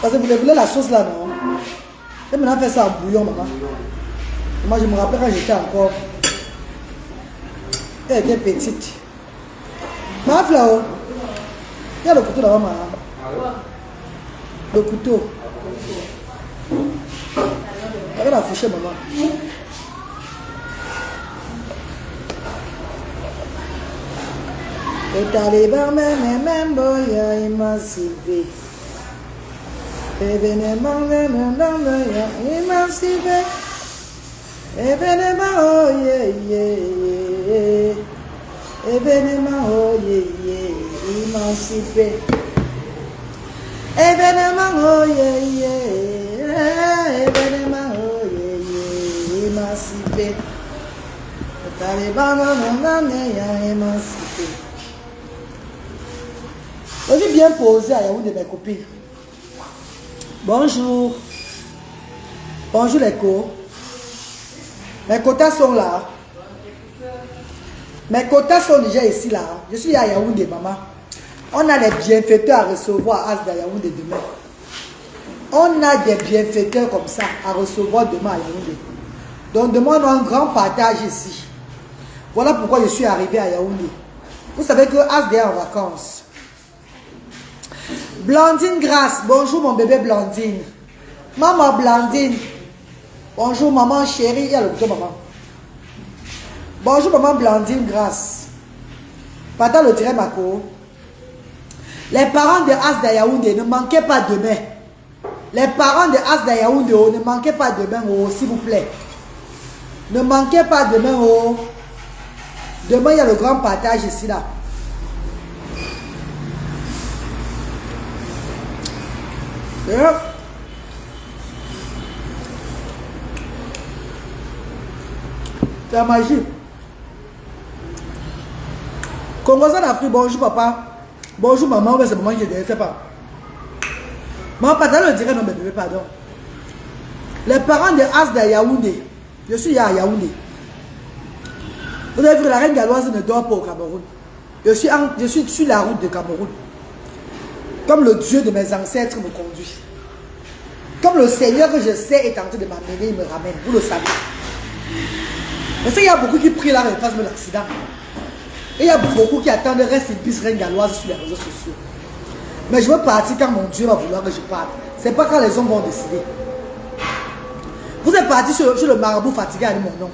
Parce que vous voulez la sauce là, non? Et maintenant, fait ça en bouillon, maman. Moi, je me rappelle quand j'étais encore. Elle était petite. Ma là-haut. Il y a le couteau là-bas, maman. Le couteau. Elle a fouché, maman. Et Taliban, même boya, émancipé. Événement, émancipé. Événement, oh yeah, yeah. Événement, oh yeah, yeah. Émancipé. Événement, oh yeah, yeah. Événement, oh yeah, yeah. Émancipé. Le Taliban, émancipé. Je suis bien posé à Yaoundé, mes copines. Bonjour. Bonjour les co. Mes quotas sont là. Mes quotas sont déjà ici là. Je suis à Yaoundé, maman. On a les bienfaiteurs à recevoir à Asda Yaoundé demain. On a des bienfaiteurs comme ça à recevoir demain à Yaoundé. Donc demain on a un grand partage ici. Voilà pourquoi je suis arrivé à Yaoundé. Vous savez que Asda est en vacances. Blandine Grâce, bonjour mon bébé Blandine. Maman Blandine. Bonjour maman chérie. Il y a le bouton maman. Bonjour maman Blandine Grâce. Pata le dirait Mako. Les parents de Asda Yaoundé, ne manquez pas demain. Les parents de Asda Yaoundé, ne manquez pas demain, oh, s'il vous plaît. Ne manquez pas demain, oh. Demain, il y a le grand partage ici là. C'est la magie. Congo en Afrique, bonjour papa. Bonjour maman, c'est maman qui ne sais pas. Maman, pardon, le dirait non, mais bébé, pardon. Les parents de Asda Yaoundé, je suis à Yaoundé. Vous avez vu, la reine galloise ne dort pas au Cameroun. Je suis sur la route de Cameroun. Comme le Dieu de mes ancêtres me conduit. Comme le Seigneur que je sais est en train de m'amener, il me ramène. Vous le savez. Mais il y a beaucoup qui prient là, mais fassent l'accident. Et il y a beaucoup qui attendent reste une piste reine galloise sur les réseaux sociaux. Mais je veux partir quand mon Dieu va vouloir que je parte. Ce n'est pas quand les hommes vont décider. Vous êtes parti sur le marabout fatigué avec mon nom.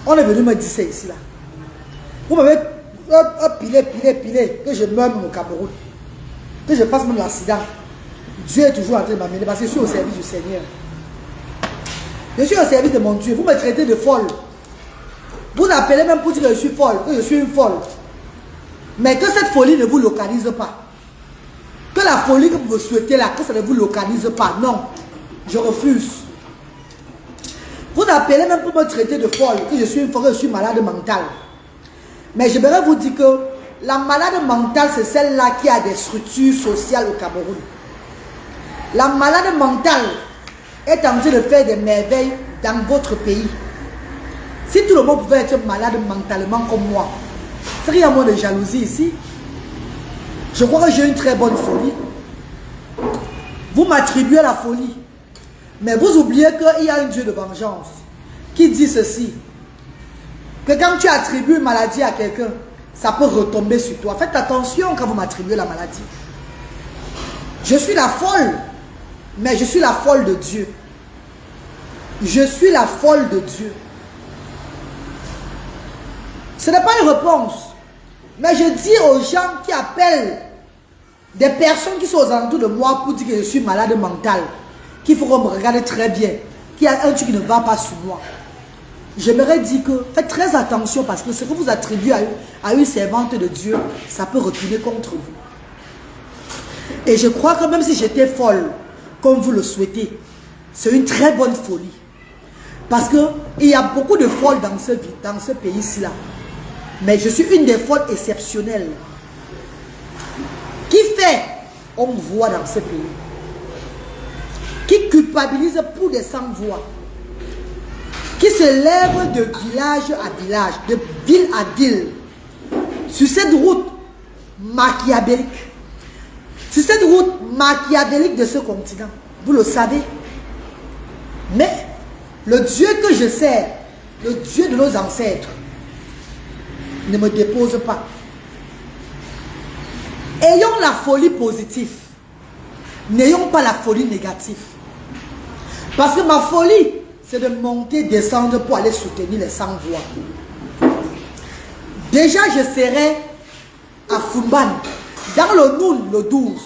On est venu me dire ça ici là. Vous m'avez pilé, que je meure au Cameroun. Que je fasse même l'accident. Dieu est toujours en train de m'amener parce que je suis au service du Seigneur. Je suis au service de mon Dieu. Vous me traitez de folle. Vous appelez même pour dire que je suis folle, que je suis une folle. Mais que cette folie ne vous localise pas. Que la folie que vous souhaitez là, que ça ne vous localise pas. Non, je refuse. Vous appelez même pour me traiter de folle, que je suis une folle, que je suis malade mentale. Mais j'aimerais vous dire que la malade mentale, c'est celle-là qui a des structures sociales au Cameroun. La malade mentale est en train de faire des merveilles dans votre pays. Si tout le monde pouvait être malade mentalement comme moi, c'est qu'il y a moins de jalousie ici. Je crois que j'ai une très bonne folie. Vous m'attribuez la folie. Mais vous oubliez qu'il y a un Dieu de vengeance qui dit ceci. Que quand tu attribues une maladie à quelqu'un, ça peut retomber sur toi. Faites attention quand vous m'attribuez la maladie. Je suis la folle, mais je suis la folle de Dieu. Je suis la folle de Dieu. Ce n'est pas une réponse. Mais je dis aux gens qui appellent des personnes qui sont aux alentours de moi pour dire que je suis malade mental, qu'il faut qu'on me regarde très bien, qu'il y a un truc qui ne va pas sur moi. J'aimerais dire que faites très attention parce que ce que vous attribuez à une servante de Dieu, ça peut retourner contre vous. Et je crois que même si j'étais folle, comme vous le souhaitez, c'est une très bonne folie. Parce qu'il y a beaucoup de folles dans ce pays-ci là. Mais je suis une des folles exceptionnelles. Qui fait, on voit dans ce pays. Qui culpabilise pour des sans-voix. Qui se lève de village à village, de ville à ville. Sur cette route machiavélique. Sur cette route machiavélique de ce continent, vous le savez. Mais le Dieu que je sers, le Dieu de nos ancêtres, ne me dépose pas. Ayons la folie positive. N'ayons pas la folie négative. Parce que ma folie, c'est de monter, descendre pour aller soutenir les sans-voix. Déjà, je serai à Fumban, dans le Noun, le 12.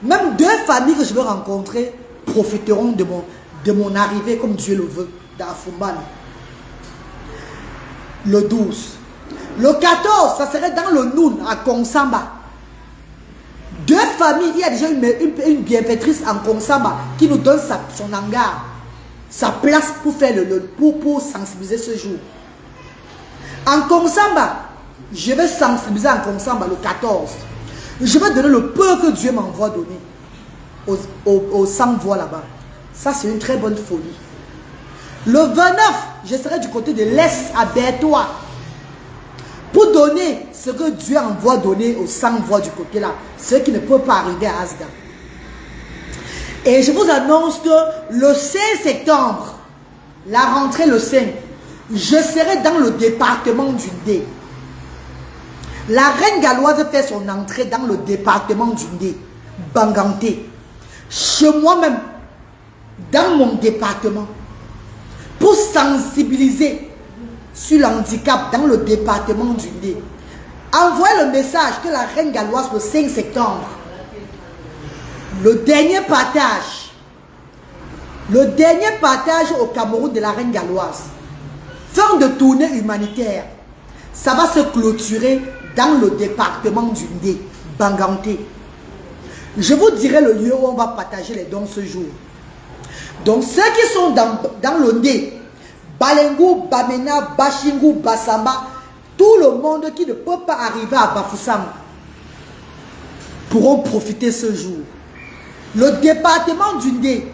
Même 2 familles que je veux rencontrer profiteront de mon arrivée, comme Dieu le veut, dans Fumban. Le 12. Le 14, ça serait dans le Noun, à Konsamba. 2 familles, il y a déjà une bienfaitrice en Konsamba qui nous donne son hangar, sa place pour faire pour sensibiliser ce jour. En Konsamba, je vais sensibiliser en Konsamba le 14. Je vais donner le peu que Dieu m'envoie donner aux sans-voix là-bas. Ça, c'est une très bonne folie. Le 29, je serai du côté de l'Est à Bertois pour donner ce que Dieu envoie donner aux sans-voix du côté là, ceux qui ne peuvent pas arriver à Asda. Et je vous annonce que le 16 septembre, la rentrée le 5, je serai dans le département du Ndé. La reine galloise fait son entrée dans le département du Ndé, Banganté. Chez moi-même, dans mon département, pour sensibiliser sur l'handicap dans le département du Ndé. Envoyez le message que la reine galloise le 5 septembre, le dernier partage au Cameroun de la reine galloise, fin de tournée humanitaire, ça va se clôturer dans le département du Ndé, Banganté. Je vous dirai le lieu où on va partager les dons ce jour. Donc ceux qui sont dans le Ndé, Balengou, Bamena, Bashingou, Bassamba, tout le monde qui ne peut pas arriver à Bafoussam pourront profiter ce jour. Le département du Ndé,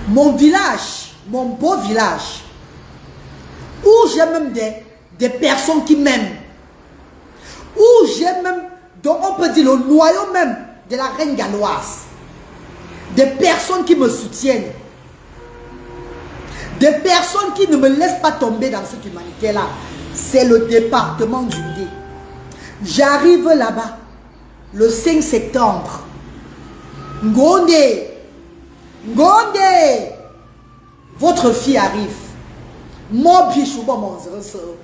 mon village, mon beau village, où j'ai même des personnes qui m'aiment, où j'ai même, donc on peut dire le noyau même de la reine galloise, des personnes qui me soutiennent, des personnes qui ne me laissent pas tomber dans cette humanité-là. C'est le département du Ndé. J'arrive là-bas le 5 septembre. Ngonde, votre fille arrive. Mon bichouba, mon zéro.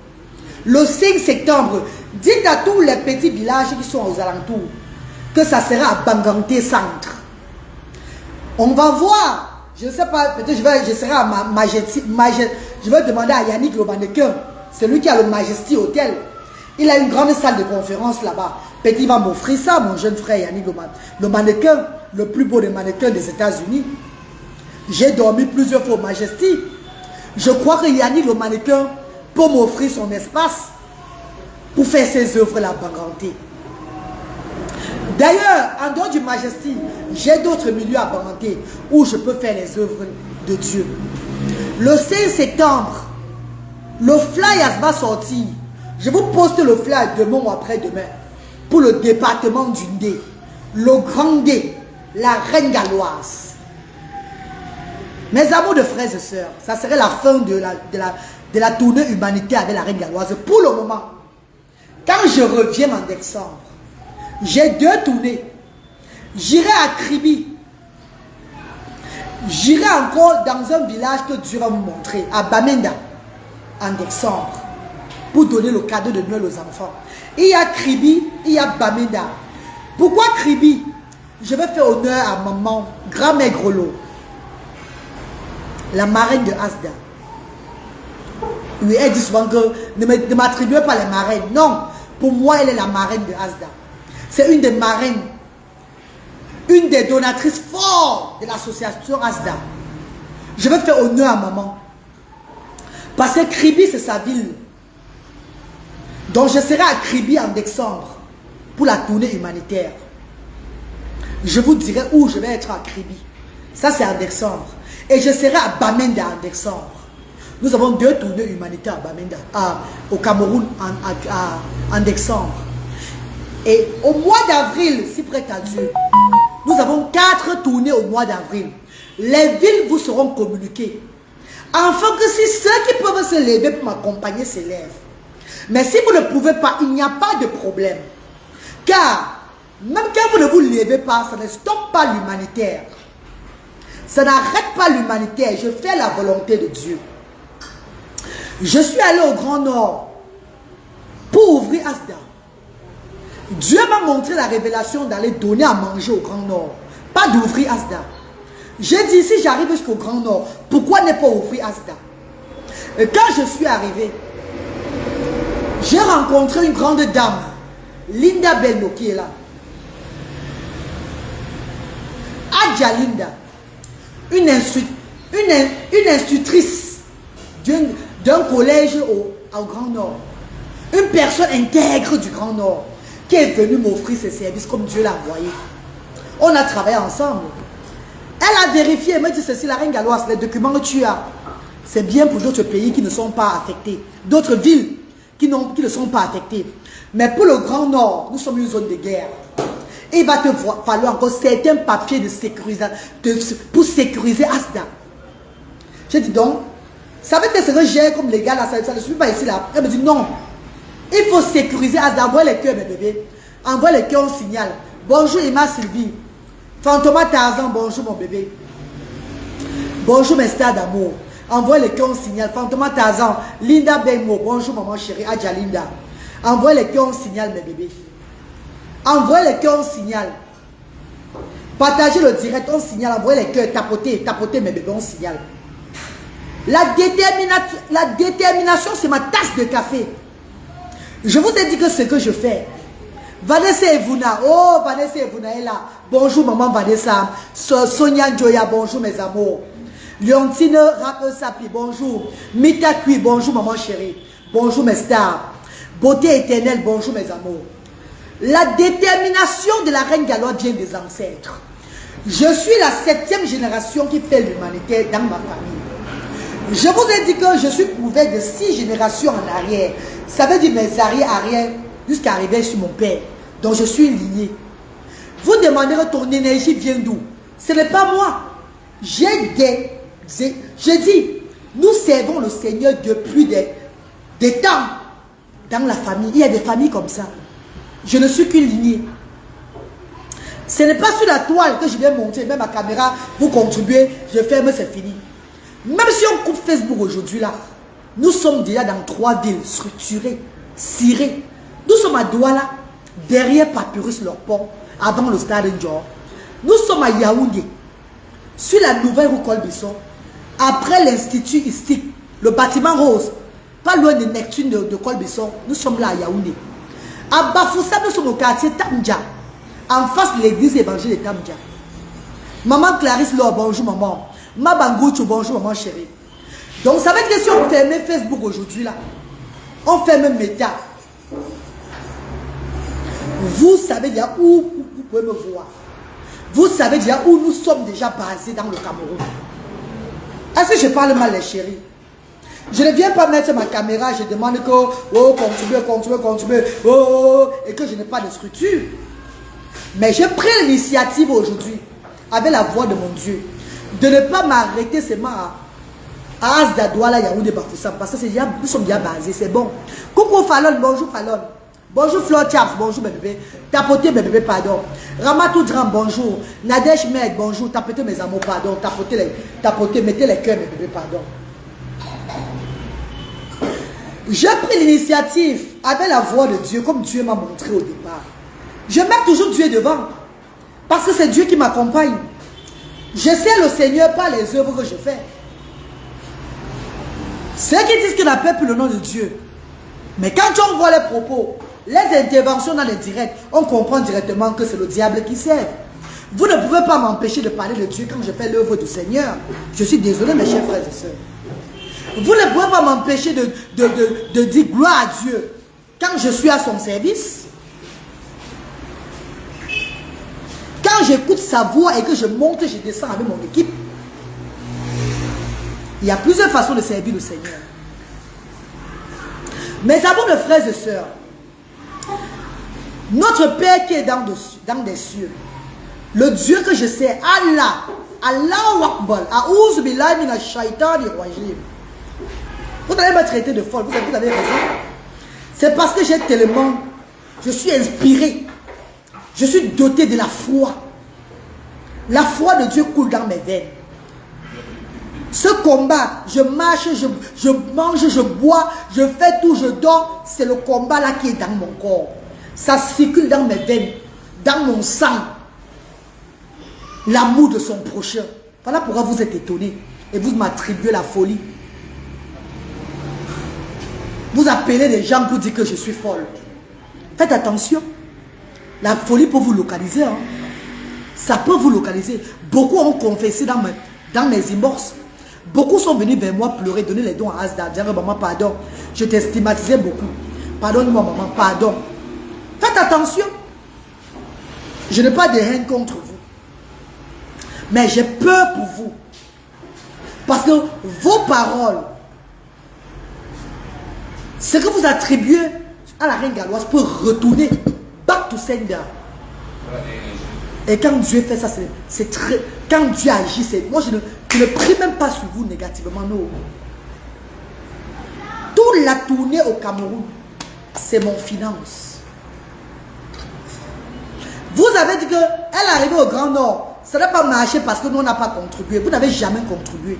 Le 5 septembre, dites à tous les petits villages qui sont aux alentours que ça sera à Banganté Centre. On va voir. Je ne sais pas, peut-être je serai à Majesty. Je vais demander à Yannick le mannequin. C'est lui qui a le Majesty Hotel. Il a une grande salle de conférence là-bas. Peut-être il va m'offrir ça, mon jeune frère Yannick le mannequin, le plus beau des mannequins des États-Unis. J'ai dormi plusieurs fois au Majesty. Je crois que Yannick le mannequin peut m'offrir son espace pour faire ses œuvres là, Banganté. D'ailleurs, en dehors du Majesty, j'ai d'autres milieux à Banganté où je peux faire les œuvres de Dieu. Le 16 septembre, le flyer va sortir. Je vous poste le flyer demain ou après-demain pour le département du Ndé, le Grand Ndé, la reine galloise. Mes amours de frères et sœurs, ça serait la fin de la tournée humanitaire avec la reine galloise pour le moment. Quand je reviens en décembre, j'ai 2 tournées. J'irai à Kribi. J'irai encore dans un village que Dieu va me montrer, à Bamenda, en décembre, pour donner le cadeau de Noël aux enfants. Il y a Kribi, il y a Bamenda. Pourquoi Kribi? Je vais faire honneur à maman, grand-mère Grelot, la marraine de Asda. Oui, elle dit souvent que ne m'attribuez pas les marraines. Non, pour moi, elle est la marraine de Asda. C'est une des marraines, une des donatrices fortes de l'association Asda. Je vais faire honneur à maman. Parce que Kribi, c'est sa ville. Donc je serai à Kribi en décembre pour la tournée humanitaire. Je vous dirai où je vais être à Kribi. Ça, c'est en décembre. Et je serai à Bamenda en décembre. Nous avons 2 tournées humanitaires à Bamenda, au Cameroun en décembre. Et au mois d'avril, si prête à Dieu, nous avons 4 tournées au mois d'avril. Les villes vous seront communiquées. Afin que si ceux qui peuvent se lever pour m'accompagner se lèvent. Mais si vous ne pouvez pas, il n'y a pas de problème. Car, même quand vous ne vous levez pas, ça ne stoppe pas l'humanitaire. Ça n'arrête pas l'humanitaire. Je fais la volonté de Dieu. Je suis allé au Grand Nord pour ouvrir Asda. Dieu m'a montré la révélation d'aller donner à manger au Grand Nord. Pas d'ouvrir Asda. J'ai dit, si j'arrive jusqu'au Grand Nord, pourquoi ne pas ouvrir Asda? Et quand je suis arrivé, j'ai rencontré une grande dame, Linda Bello, qui est là. Adja Linda, une institutrice d'un collège au Grand Nord. Une personne intègre du Grand Nord qui est venue m'offrir ses services comme Dieu l'a envoyé. On a travaillé ensemble. Elle a vérifié, elle m'a dit ceci, la reine galloise, les documents que tu as, c'est bien pour d'autres pays qui ne sont pas affectés. D'autres villes qui ne sont pas affectées. Mais pour le Grand Nord, nous sommes une zone de guerre. Et il va te falloir encore certains papiers de sécurisation pour sécuriser Asda. J'ai dit donc, ça veut dire que j'ai comme les gars là, ça ne suit pas ici là. Elle me dit non. Il faut sécuriser Asda. Envoie les cœurs mes bébés. Envoie les cœurs, on signale. Bonjour Emma Sylvie. Fantoma Tarzan, bonjour mon bébé. Bonjour mes stars d'amour. Envoie les cœurs, on signale. Fantoma Tarzan. Linda Benmo. Bonjour maman chérie. Adja Linda. Envoie les cœurs, on signale mes bébés. Envoie les cœurs, on signale. Partagez le direct, on signale. Envoyez les cœurs, tapotez mes bébés, on signale. La détermination, c'est ma tasse de café. Je vous ai dit que ce que je fais. Vanessa Evuna, oh Vanessa Evuna est là. Bonjour maman Vanessa. Sonia Joya, bonjour mes amours. Leontine Sapi, bonjour. Mita Kui, bonjour maman chérie. Bonjour mes stars. Beauté éternelle, bonjour mes amours. La détermination de la reine galloise vient des ancêtres. Je suis la 7e génération qui fait l'humanité dans ma famille. Je vous ai dit que je suis prouvé de 6 générations en arrière. Ça veut dire mes arrière jusqu'à arriver sur mon père. Donc je suis lignée. Vous demandez que ton énergie vient d'où? Ce n'est pas moi. Je dis, nous servons le Seigneur depuis des temps dans la famille. Il y a des familles comme ça. Je ne suis qu'une lignée. Ce n'est pas sur la toile que je vais monter, même ma caméra, vous contribuez, je ferme, c'est fini. Même si on coupe Facebook aujourd'hui là, nous sommes déjà dans 3 villes structurées, cirées. Nous sommes à Douala, derrière Papyrus leur pont, avant le stade Ndior. Nous sommes à Yaoundé, sur la nouvelle rue Colbisson, après l'institut Istique, le bâtiment rose, pas loin de Neptune de Colbisson, nous sommes là à Yaoundé. À Bafoussa, nous sommes au quartier Tamdja, en face de l'église évangile de Tamdja. Maman Clarisse Laure, bonjour maman. Mabangouchou, bonjour maman chérie. Donc ça veut dire que si on ferme Facebook aujourd'hui là, on ferme Meta. Vous savez déjà où vous pouvez me voir. Vous savez déjà où nous sommes déjà basés dans le Cameroun. Est-ce que je parle mal les chéris? Je ne viens pas mettre ma caméra, je demande que, oh, contribuez, oh, et que je n'ai pas de structure. Mais j'ai pris l'initiative aujourd'hui, avec la voix de mon Dieu, de ne pas m'arrêter seulement à Asda, Douala, Yaoundé, Bafoussam, parce que nous sommes déjà basés, c'est bon. Coucou Fallon, bonjour Fallon. Bonjour Flor Chaps, bonjour mes bébés. Tapotez mes bébés, pardon. Ramatou Dram, bonjour. Nadège Meg, bonjour. Tapotez mes amours, pardon. Tapotez, mettez les cœurs mes bébés, pardon. J'ai pris l'initiative avec la voix de Dieu, comme Dieu m'a montré au départ. Je mets toujours Dieu devant, parce que c'est Dieu qui m'accompagne. Je sais le Seigneur par les œuvres que je fais. Ceux qui disent qu'ils n'appellent plus le nom de Dieu. Mais quand on voit les propos, les interventions dans les directs, on comprend directement que c'est le diable qui sert. Vous ne pouvez pas m'empêcher de parler de Dieu quand je fais l'œuvre du Seigneur. Je suis désolé mes chers frères et sœurs. Vous ne pouvez pas m'empêcher de dire gloire à Dieu quand je suis à son service. Quand j'écoute sa voix et que je monte et je descends avec mon équipe. Il y a plusieurs façons de servir le Seigneur. Mes amours de frères et sœurs, Notre Père qui est dans des cieux, le Dieu que je sais, Allah, Allahu Akbar, A'ouz billahi minash shaitani rajim. Vous allez me traiter de folle, vous avez raison. C'est parce que j'ai tellement, je suis inspiré, je suis doté de la foi. La foi de Dieu coule dans mes veines. Ce combat, je marche, je mange, je bois, je fais tout, je dors. C'est le combat là qui est dans mon corps. Ça circule dans mes veines, dans mon sang. L'amour de son prochain. Voilà pourquoi vous êtes étonnés. Et vous m'attribuez la folie. Vous appelez des gens pour dire que je suis folle. Faites attention. La folie peut vous localiser. Hein. Ça peut vous localiser. Beaucoup ont confessé dans mes inbox. Beaucoup sont venus vers moi pleurer, donner les dons à Asda, dire maman pardon, je t'ai stigmatisé beaucoup. Pardonne-moi maman, pardon. Faites attention. Je n'ai pas de haine contre vous. Mais j'ai peur pour vous. Parce que vos paroles, ce que vous attribuez à la reine galloise peut retourner back to sender. Et quand Dieu fait ça, c'est très... Quand Dieu agit, c'est... Moi, je ne prie même pas sur vous négativement, non. Toute la tournée au Cameroun, c'est mon finance. Vous avez dit qu'elle est arrivée au Grand Nord. Ça n'a pas marché parce que nous, on n'a pas contribué. Vous n'avez jamais contribué.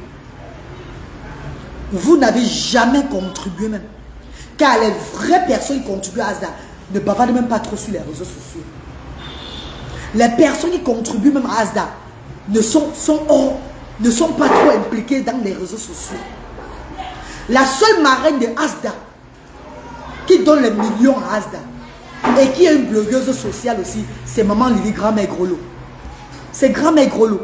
Vous n'avez jamais contribué même. Car les vraies personnes qui contribuent à Asda ne bavardent même pas trop sur les réseaux sociaux. Les personnes qui contribuent même à Asda ne sont pas trop impliquées dans les réseaux sociaux. La seule marraine de Asda qui donne les millions à Asda et qui est une blogueuse sociale aussi, c'est maman Lily Grand-Mère Grolo. C'est Grand-Mère Grolo.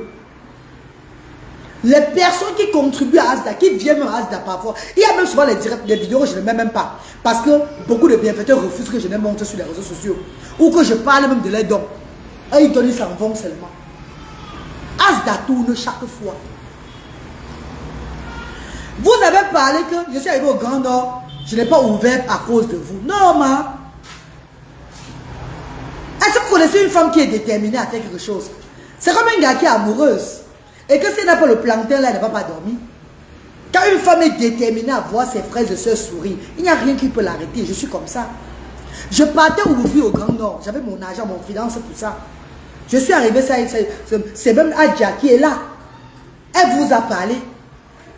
Les personnes qui contribuent à Asda, qui viennent à Asda parfois, il y a même souvent les vidéos que je ne mets même pas. Parce que beaucoup de bienfaiteurs refusent que je ne montre sur les réseaux sociaux. Ou que je parle même de leurs dons. Et ils donnent, ils s'en vont seulement. Asda tourne chaque fois. Vous avez parlé que je suis arrivé au Grand Nord, je n'ai pas ouvert à cause de vous. Non, ma. Est-ce que vous connaissez une femme qui est déterminée à faire quelque chose? C'est comme un gars qui est amoureuse. Et que si elle n'a pas le plancton là, elle ne va pas dormir. Quand une femme est déterminée à voir ses frères et soeurs sourire, il n'y a rien qui peut l'arrêter. Je suis comme ça. Je partais ouvrir au Grand Nord. J'avais mon argent, mon finance, tout ça. Je suis arrivé, c'est même Adja qui est là. Elle vous a parlé.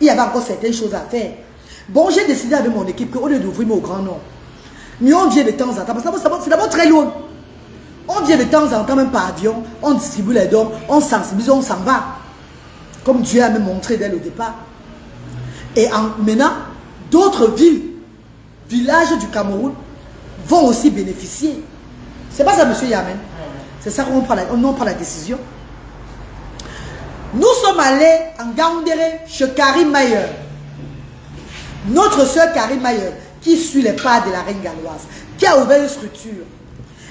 Il y avait encore certaines choses à faire. Bon, j'ai décidé avec mon équipe qu'au lieu d'ouvrir au Grand Nord, mais on vient de temps en temps, parce que c'est d'abord très loin. On vient de temps en temps, même par avion, on distribue les dons, on sensibilise, on s'en va. Comme Dieu a me montré dès le départ. Et maintenant, d'autres villages du Cameroun vont aussi bénéficier. C'est pas ça, monsieur Yamen. C'est ça qu'on prend la décision. Nous sommes allés en Gaoundéré chez Karim Mayer. Notre soeur Karim Mayer, qui suit les pas de la reine galloise, qui a ouvert une structure.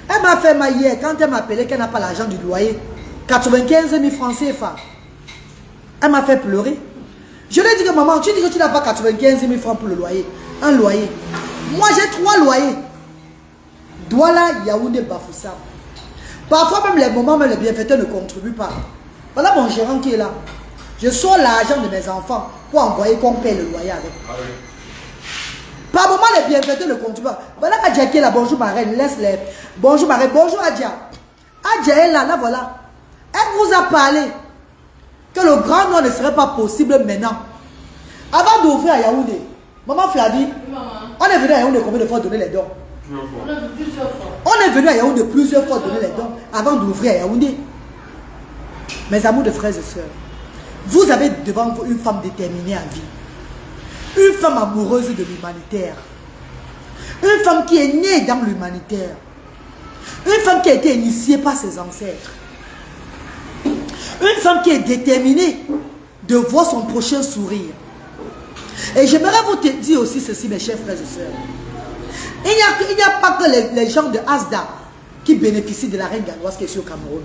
Elle m'a fait mal hier, quand elle m'a appelé qu'elle n'a pas l'argent du loyer, 95 000 francs CFA. Elle m'a fait pleurer. Je lui ai dit que maman, tu dis que tu n'as pas 95 000 francs pour le loyer. Un loyer. Moi, j'ai 3 loyers. Douala, Yaoundé, Bafoussam. Parfois, même les moments, même les bienfaiteurs ne contribuent pas. Voilà mon gérant qui est là. Je sors l'argent de mes enfants pour envoyer qu'on paie le loyer avec. Ah oui. Par moment, les bienfaiteurs ne contribuent pas. Voilà Adja qui est là. Bonjour ma reine. Laisse-les. Bonjour ma reine. Bonjour Adja. Adja est là. Là, voilà. Elle vous a parlé que le Grand Nord ne serait pas possible maintenant. Avant d'ouvrir à Yaoundé, maman Flavie, oui, maman. On est venu à Yaoundé combien de fois donner les dons? On est venu plusieurs fois. On est venu à Yaoundé plusieurs fois donner les dons avant d'ouvrir à Yaoundé. Mes amours de frères et sœurs, vous avez devant vous une femme déterminée à vie. Une femme amoureuse de l'humanitaire. Une femme qui est née dans l'humanitaire. Une femme qui a été initiée par ses ancêtres. Une femme qui est déterminée de voir son prochain sourire. Et j'aimerais vous dire aussi ceci, mes chers frères et sœurs. Il n'y a pas que les gens de Asda qui bénéficient de la reine galloise qui est sur le Cameroun.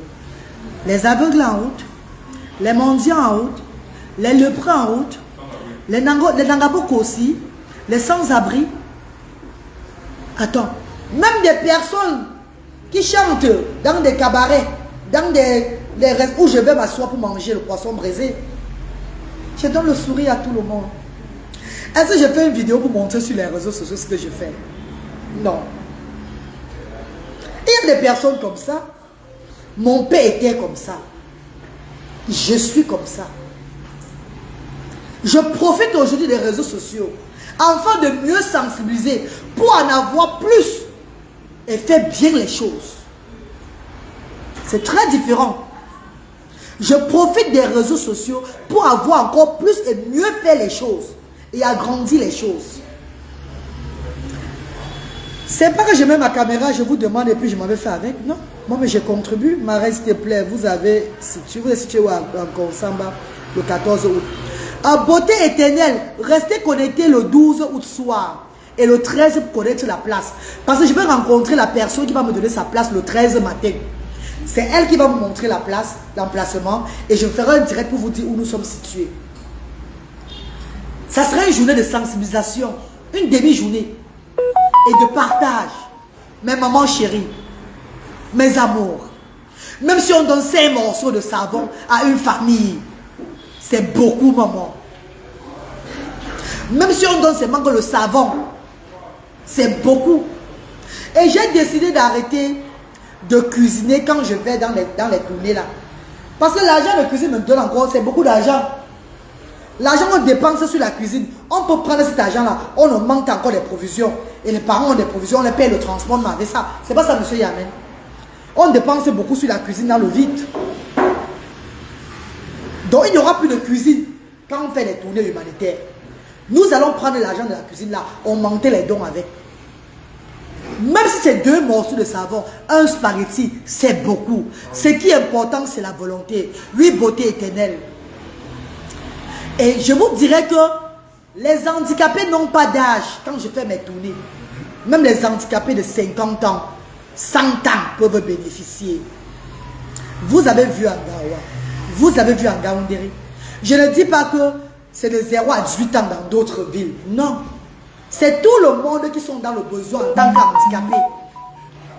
Les aveugles en route, les mendiants en route, les lépreux en route, les Nangaboko aussi, les sans-abri. Attends, même des personnes qui chantent dans des cabarets, dans des où je vais m'asseoir pour manger le poisson braisé. Je donne le sourire à tout le monde. Est-ce que je fais une vidéo pour montrer sur les réseaux sociaux ce que je fais? Non. Il y a des personnes comme ça. Mon père était comme ça. Je suis comme ça. Je profite aujourd'hui des réseaux sociaux afin de mieux sensibiliser pour en avoir plus et faire bien les choses. C'est très différent. Je profite des réseaux sociaux pour avoir encore plus et mieux faire les choses et agrandir les choses. C'est pas que je mets ma caméra, je vous demande et puis je m'en vais faire avec. Non. Moi, mais je contribue. Marie, s'il te plaît, vous êtes situé où en Konsamba, le 14 août. À beauté éternelle, restez connectés le 12 août soir. Et le 13 pour connaître la place. Parce que je vais rencontrer la personne qui va me donner sa place le 13 matin. C'est elle qui va me montrer la place, l'emplacement. Et je ferai un direct pour vous dire où nous sommes situés. Ça sera une journée de sensibilisation. Une demi-journée. Et de partage. Mes mamans chéries. Mes amours. Même si on donne 5 morceaux de savon à une famille. C'est beaucoup, maman. Même si on donne seulement que le savon. C'est beaucoup. Et j'ai décidé d'arrêter de cuisiner quand je vais dans les tournées là. Parce que l'argent de cuisine me donne encore, c'est beaucoup d'argent. L'argent qu'on dépense sur la cuisine, on peut prendre cet argent là, on augmente encore des provisions. Et les parents ont des provisions, on les paye le transport, mais avec ça. C'est pas ça, monsieur Yamen. On dépense beaucoup sur la cuisine dans le vide. Donc il n'y aura plus de cuisine quand on fait les tournées humanitaires. Nous allons prendre l'argent de la cuisine là, augmenter les dons avec. Même si c'est 2 morceaux de savon, un spaghetti, c'est beaucoup. Ce qui est important, c'est la volonté. Oui, beauté éternelle. Et je vous dirais que les handicapés n'ont pas d'âge quand je fais mes tournées. Même les handicapés de 50 ans, 100 ans peuvent bénéficier. Vous avez vu Angawa, vous avez vu Ngaoundéré. Je ne dis pas que c'est de 0 à 18 ans dans d'autres villes. Non. C'est tout le monde qui sont dans le besoin en tant qu'handicapé.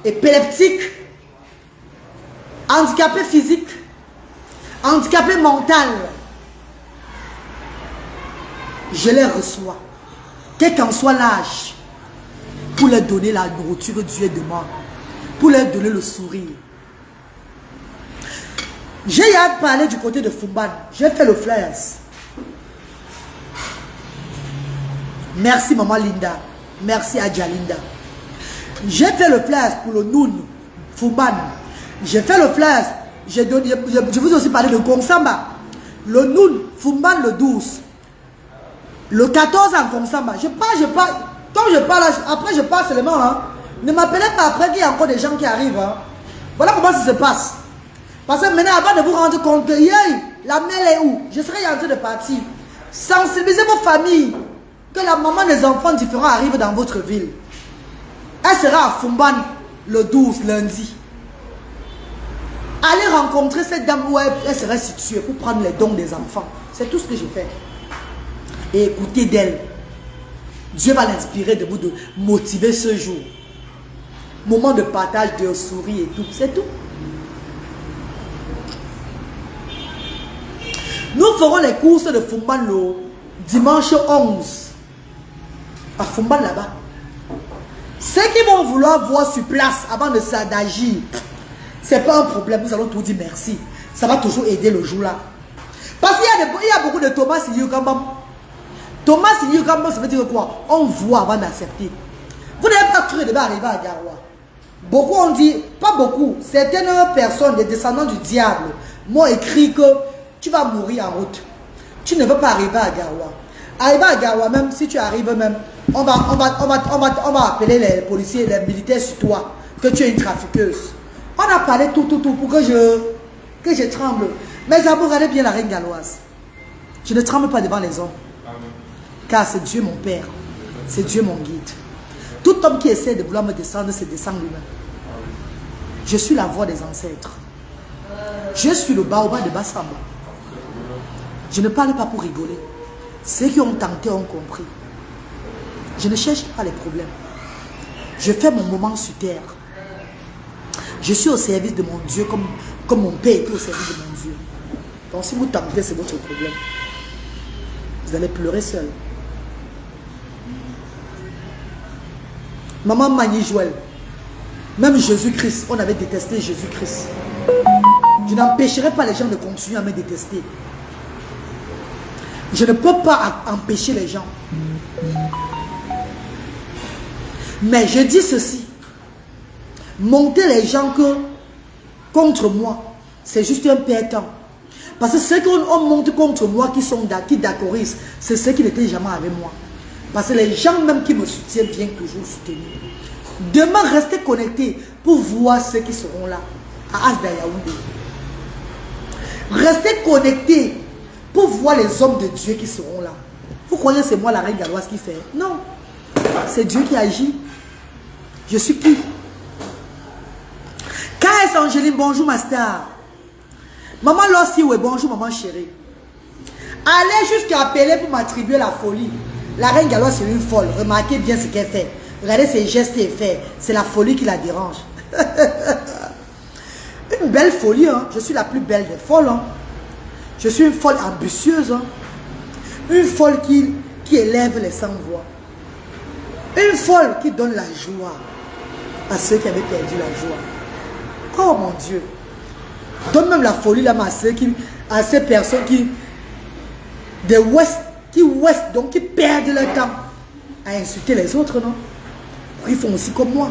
Épileptique, handicapé physique, handicapé mental. Je les reçois, quel qu'en soit l'âge, pour leur donner la nourriture que Dieu demande, pour leur donner le sourire. J'ai parlé du côté de Fumban, j'ai fait le flyers. Merci maman Linda, merci Adja Linda. J'ai fait le flyers pour le Noun, Fumban. J'ai fait le flyers, je vous ai aussi parlé de Konsamba. Le Noun, Fumban le 12. Le 14 en Konsamba. Je parle. Quand je parle, après je parle seulement. Hein. Ne m'appelez pas après qu'il y a encore des gens qui arrivent. Hein. Voilà comment ça se passe. Parce que maintenant, avant de vous rendre compte que la mère est où? Je serai en train de partir. Sensibilisez vos familles. Que la maman des enfants différents arrive dans votre ville. Elle sera à Fumban le 12, lundi. Allez rencontrer cette dame où elle serait située pour prendre les dons des enfants. C'est tout ce que je fais. Et écoutez d'elle. Dieu va l'inspirer de vous, de motiver ce jour. Moment de partage, de sourire et tout. C'est tout. Nous ferons les courses de Fumban le dimanche 11. À Fumban là-bas. Ceux qui vont vouloir voir sur place avant de d'agir, c'est pas un problème. Nous allons tout dire merci. Ça va toujours aider le jour là. Parce qu'il y a beaucoup de Thomas Yugambam. Thomas Yugambam, ça veut dire quoi? On voit avant d'accepter. Vous n'avez pas cru de arriver à Garoua. Beaucoup ont dit, pas beaucoup, certaines personnes, des descendants du diable, m'ont écrit que tu vas mourir en route. Tu ne veux pas arriver à Garoua. Arriver à Garoua, même si tu arrives même, on va appeler les policiers, les militaires sur toi, que tu es une trafiqueuse. On a parlé tout pour que je tremble. Mais vous regardez bien la reine galloise. Je ne tremble pas devant les hommes. Car c'est Dieu mon Père. C'est Dieu mon guide. Tout homme qui essaie de vouloir me descendre, se descend lui-même. Je suis la voix des ancêtres. Je suis le baobab de Bassamba. Je ne parle pas pour rigoler. Ceux qui ont tenté ont compris. Je ne cherche pas les problèmes. Je fais mon moment sur terre. Je suis au service de mon Dieu comme mon père était au service de mon Dieu. Donc si vous tentez, c'est votre problème. Vous allez pleurer seul. Maman Mani Joël, même Jésus-Christ, on avait détesté Jésus-Christ. Je n'empêcherai pas les gens de continuer à me détester. Je ne peux pas empêcher les gens. Mais je dis ceci. Monter les gens contre moi, c'est juste un perdant. Parce que ceux qu'on monte contre moi, qui d'accordisent, c'est ceux qui n'étaient jamais avec moi. Parce que les gens même qui me soutiennent viennent toujours soutenir. Demain, restez connectés pour voir ceux qui seront là, à Asda Yaoundé. Restez connectés pour voir les hommes de Dieu qui seront là. Vous croyez que c'est moi la reine galloise qui fait? Non. C'est Dieu qui agit. Je suis qui? KS Angéline, bonjour ma star. Maman Lossi, ouais, bonjour maman chérie. Allez jusqu'à appeler pour m'attribuer la folie. La reine galloise c'est une folle. Remarquez bien ce qu'elle fait. Regardez ses gestes et faits. C'est la folie qui la dérange. Une belle folie, hein. Je suis la plus belle des folles. Hein. Je suis une folle ambitieuse. Hein. Une folle qui élève les sans-voix. Une folle qui donne la joie à ceux qui avaient perdu la joie. Oh mon Dieu. Donne même la folie là, à ces personnes qui perdent leur temps à insulter les autres, non? Ils font aussi comme moi.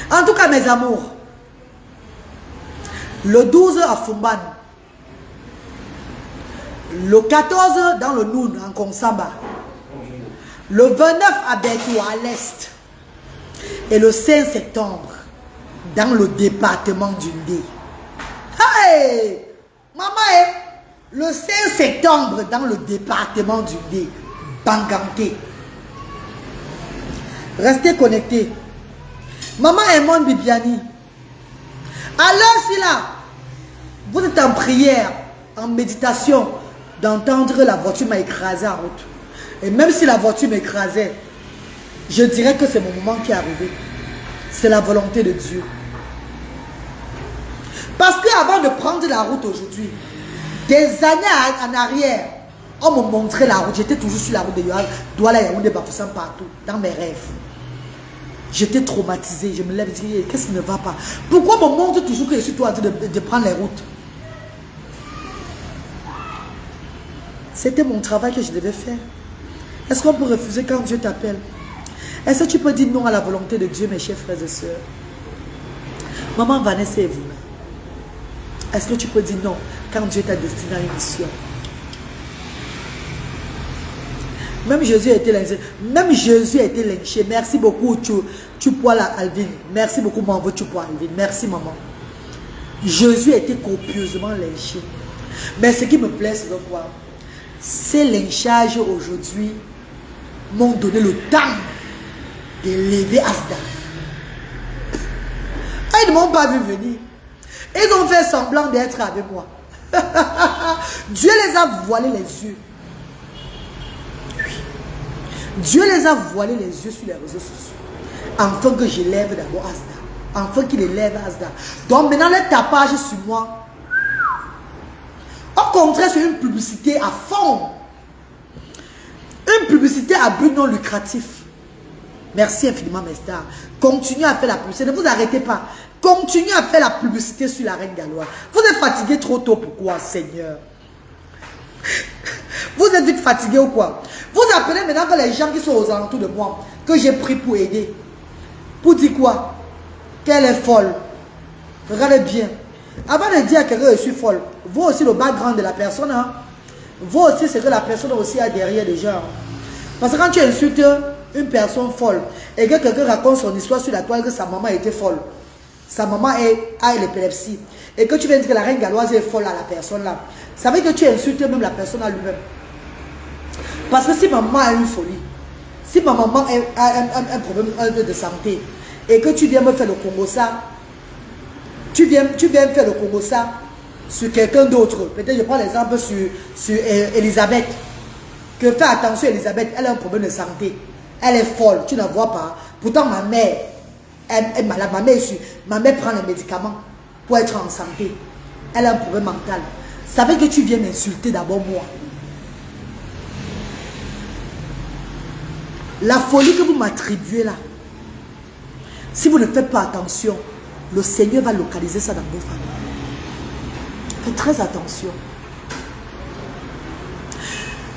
En tout cas, mes amours, le 12 à Fumban, le 14 dans le Noun, en Konsamba, le 29 à Betou, à l'Est, et le 5 septembre, dans le département du Ndé. Hey! Maman, le 5 septembre, dans le département du Ndé, Banganté. Restez connectés. Maman Emone Bibiani. Alors si là, vous êtes en prière, en méditation, d'entendre la voiture m'a écrasé en route. Et même si la voiture m'écrasait, je dirais que c'est mon moment qui est arrivé. C'est la volonté de Dieu. Parce qu'avant de prendre la route aujourd'hui, des années en arrière, on me montrait la route. J'étais toujours sur la route de Douala Yaoundé Bafoussam partout, dans mes rêves. J'étais traumatisée. Je me lève et dis, qu'est-ce qui ne va pas? Pourquoi on me montre toujours que je suis en train de prendre les routes? C'était mon travail que je devais faire. Est-ce qu'on peut refuser quand Dieu t'appelle? Est-ce que tu peux dire non à la volonté de Dieu, mes chers frères et sœurs? Maman Vanessa et vous. Est-ce que tu peux dire non quand Dieu t'a destiné à une mission? Même Jésus a été lynché. Même Jésus a été lynché. Merci beaucoup, Tchoupoala Alvin. Merci beaucoup, Mambo Tchoupoala Alvin. Merci, maman. Jésus a été copieusement lynché. Mais ce qui me plaît, c'est de quoi? Ces lynchages aujourd'hui m'ont donné le temps d'élever Asda. Ils ne m'ont pas vu venir. Ils ont fait semblant d'être avec moi. Dieu les a voilés les yeux. Oui. Dieu les a voilés les yeux sur les réseaux sociaux. Afin que j'élève d'abord Asda. Afin qu'il élève Asda. Donc maintenant, le tapage sur moi. Au contraire, c'est une publicité à fond. Une publicité à but non lucratif. Merci infiniment, mes stars. Continuez à faire la publicité. Ne vous arrêtez pas. Continuez à faire la publicité sur la reine galloise. Vous êtes fatigué trop tôt. Pourquoi, Seigneur? Vous êtes vite fatigué ou quoi? Vous appelez maintenant que les gens qui sont aux alentours de moi, que j'ai pris pour aider. Pour dire quoi? Qu'elle est folle. Regardez bien. Avant de dire à quelqu'un que je suis folle, vous aussi le background de la personne. Hein? Vous aussi ce que la personne aussi a derrière déjà. Hein? Parce que quand tu insultes une personne folle et que quelqu'un raconte son histoire sur la toile que sa maman était folle, sa maman a l'épilepsie, et que tu viens dire que la reine galloise est folle à la personne là, ça veut dire que tu insultes même la personne à lui-même. Parce que si maman a une folie, si ma maman a un problème de santé, et que tu viens me faire le Congo ça, tu viens faire le Congo ça sur quelqu'un d'autre. Peut-être je prends l'exemple sur Elisabeth. Que fais attention, Elisabeth, elle a un problème de santé. Elle est folle, tu ne la vois pas. Pourtant, ma mère, elle est malade, ma mère prend les médicaments pour être en santé. Elle a un problème mental. Ça veut que tu viens m'insulter d'abord moi. La folie que vous m'attribuez là, si vous ne faites pas attention, le Seigneur va localiser ça dans vos familles. Faites très attention.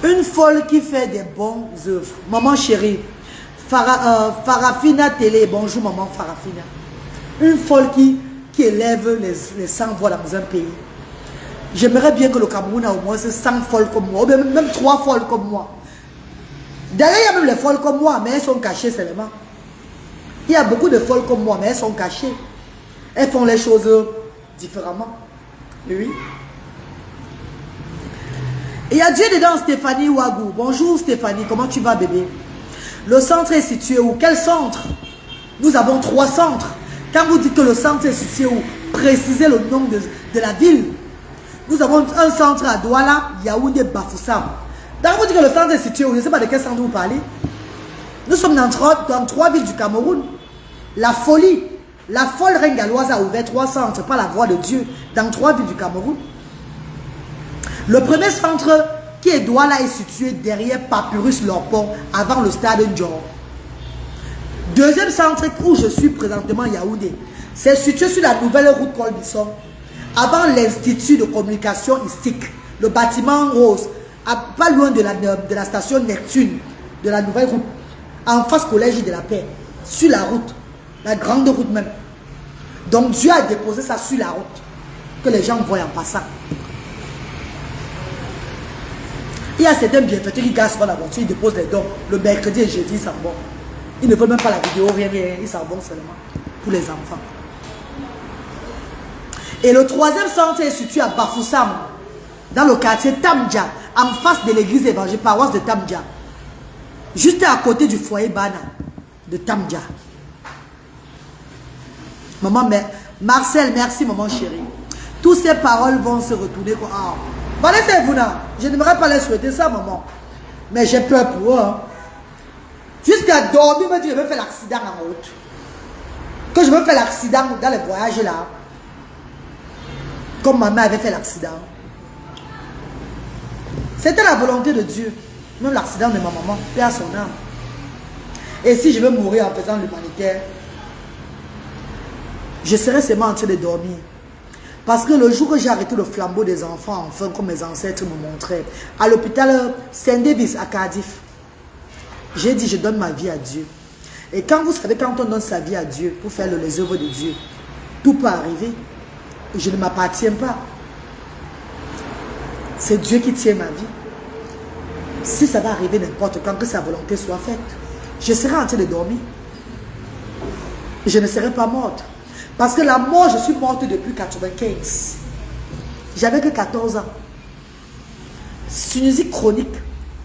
Une folle qui fait des bonnes œuvres. Maman chérie, Farafina Télé, bonjour maman Farafina. Une folle qui élève les 100 voix dans un pays. J'aimerais bien que le Cameroun a au moins 100 folles comme moi, ou bien même 3 folles comme moi. D'ailleurs, il y a même les folles comme moi, mais elles sont cachées seulement. Il y a beaucoup de folles comme moi, mais elles sont cachées. Elles font les choses différemment. Oui. Et il y a Dieu dedans, Stéphanie Ouagou. Bonjour Stéphanie, comment tu vas bébé? Le centre est situé où? Quel centre? Nous avons 3 centres. Quand vous dites que le centre est situé où? Précisez le nom de la ville. Nous avons un centre à Douala, Yaoundé, Bafoussam. Quand vous dites que le centre est situé où? Je ne sais pas de quel centre vous parlez. Nous sommes dans 3 villes du Cameroun. La folie, la folle reine galloise a ouvert 3 centres par la voix de Dieu dans 3 villes du Cameroun. Le premier centre qui est Douala est situé derrière Papyrus Lorpon avant le stade Ndioro. Deuxième centre où je suis présentement Yaoundé, c'est situé sur la nouvelle route Colbisson avant l'institut de communication historique, le bâtiment rose, pas loin de la station Neptune de la nouvelle route, en face collège de la paix, sur la route, la grande route même. Donc Dieu a déposé ça sur la route, que les gens voient en passant. Il y a certains bienfaiteurs qui gaspent la voiture, ils déposent les dons. Le mercredi et jeudi, ils s'en vont. Ils ne veulent même pas la vidéo, rien, ils s'en vont seulement pour les enfants. Et le troisième centre est situé à Bafoussam, dans le quartier Tamdja, en face de l'église évangélique paroisse de Tamdja. Juste à côté du foyer Bana de Tamdja. Maman, Marcel, merci maman chérie. Toutes ces paroles vont se retourner. Laissez-vous là. Je n'aimerais pas les souhaiter ça, maman. Mais j'ai peur pour eux. Hein. Jusqu'à dormir, me dire que je vais faire l'accident en route. Que je vais faire l'accident dans les voyages là. Comme ma mère avait fait l'accident. C'était la volonté de Dieu. Même l'accident de ma maman, paix à son âme. Et si je veux mourir en faisant l'humanitaire, je serai seulement en train de dormir. Parce que le jour que j'ai arrêté le flambeau des enfants, enfin, comme mes ancêtres me montraient, à l'hôpital Saint-Davis à Cardiff, j'ai dit, je donne ma vie à Dieu. Et quand vous savez, quand on donne sa vie à Dieu pour faire les œuvres de Dieu, tout peut arriver. Et je ne m'appartiens pas. C'est Dieu qui tient ma vie. Si ça va arriver n'importe quand, que sa volonté soit faite, je serai en train de dormir. Je ne serai pas morte. Parce que la mort, je suis morte depuis 1995. J'avais que 14 ans. Sinusite chronique.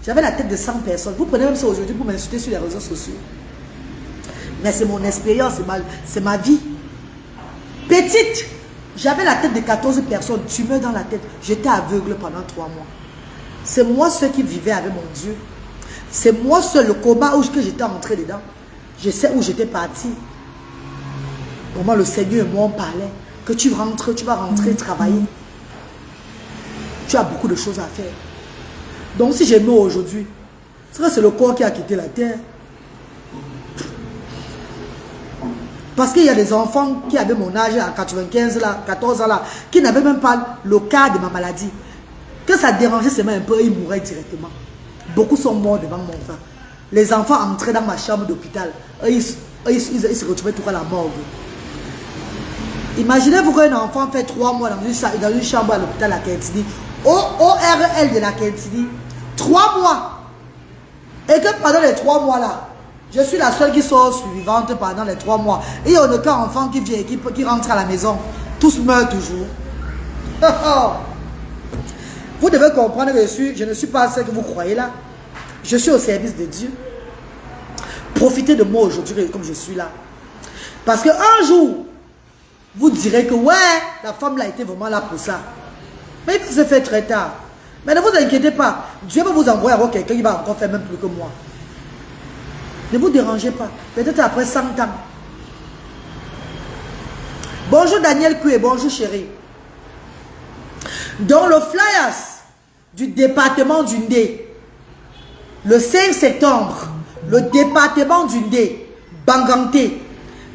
J'avais la tête de 100 personnes. Vous prenez même ça aujourd'hui pour m'insulter sur les réseaux sociaux. Mais c'est mon expérience, c'est ma vie. Petite, j'avais la tête de 14 personnes. Tumeur dans la tête. J'étais aveugle pendant 3 mois. C'est moi seul qui vivais avec mon Dieu. C'est moi seul, le coma où j'étais entré dedans. Je sais où j'étais parti. Comment le Seigneur et moi on parlait. Que tu rentres, tu vas rentrer travailler. Tu as beaucoup de choses à faire. Donc si j'ai mort aujourd'hui, c'est le corps qui a quitté la terre. Parce qu'il y a des enfants qui avaient mon âge à 95 là, 14 ans là, qui n'avaient même pas le cas de ma maladie. Que ça dérangeait seulement un peu, ils mouraient directement. Beaucoup sont morts devant mon frère. Les enfants entraient dans ma chambre d'hôpital. Ils se retrouvaient tout à la morgue. Imaginez-vous qu'un enfant fait 3 mois dans une chambre à l'hôpital à Kentini. ORL de la Kentini. 3 mois. Et que pendant les 3 mois là, je suis la seule qui sort suivante pendant les 3 mois. Et il n'y a aucun enfant qui vient, qui rentre à la maison. Tous meurent toujours. Vous devez comprendre que je ne suis pas ce que vous croyez là. Je suis au service de Dieu. Profitez de moi aujourd'hui comme je suis là. Parce qu'un jour, vous direz que ouais, la femme là était vraiment là pour ça. Mais il se fait très tard. Mais ne vous inquiétez pas. Dieu va vous envoyer avoir quelqu'un qui va encore faire même plus que moi. Ne vous dérangez pas. Peut-être après 100 ans. Bonjour Daniel Koué, bonjour chérie. Dans le flyers du département du Ndé, le 5 septembre, le département du Ndé, Banganté,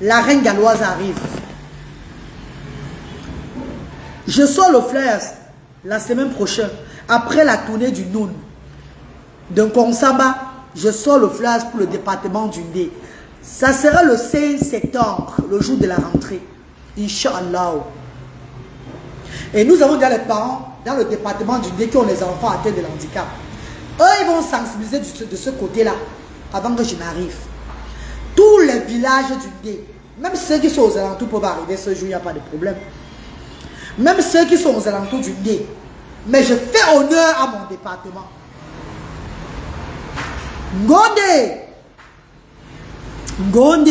la reine galloise arrive. Je sors le flyers la semaine prochaine, après la tournée du Noun. D'un Konsamba, je sors le flyers pour le département du Ndé. Ça sera le 5 septembre, le jour de la rentrée. Inch'Allah. Et nous avons déjà les parents dans le département du Ndé qui ont les enfants atteints de handicap. Eux, ils vont sensibiliser de ce côté-là avant que je n'arrive. Tous les villages du Ndé, même ceux qui sont aux alentours peuvent arriver ce jour, il n'y a pas de problème. Même ceux qui sont aux alentours du Ndé. Mais je fais honneur à mon département. Ngonde. Ngonde.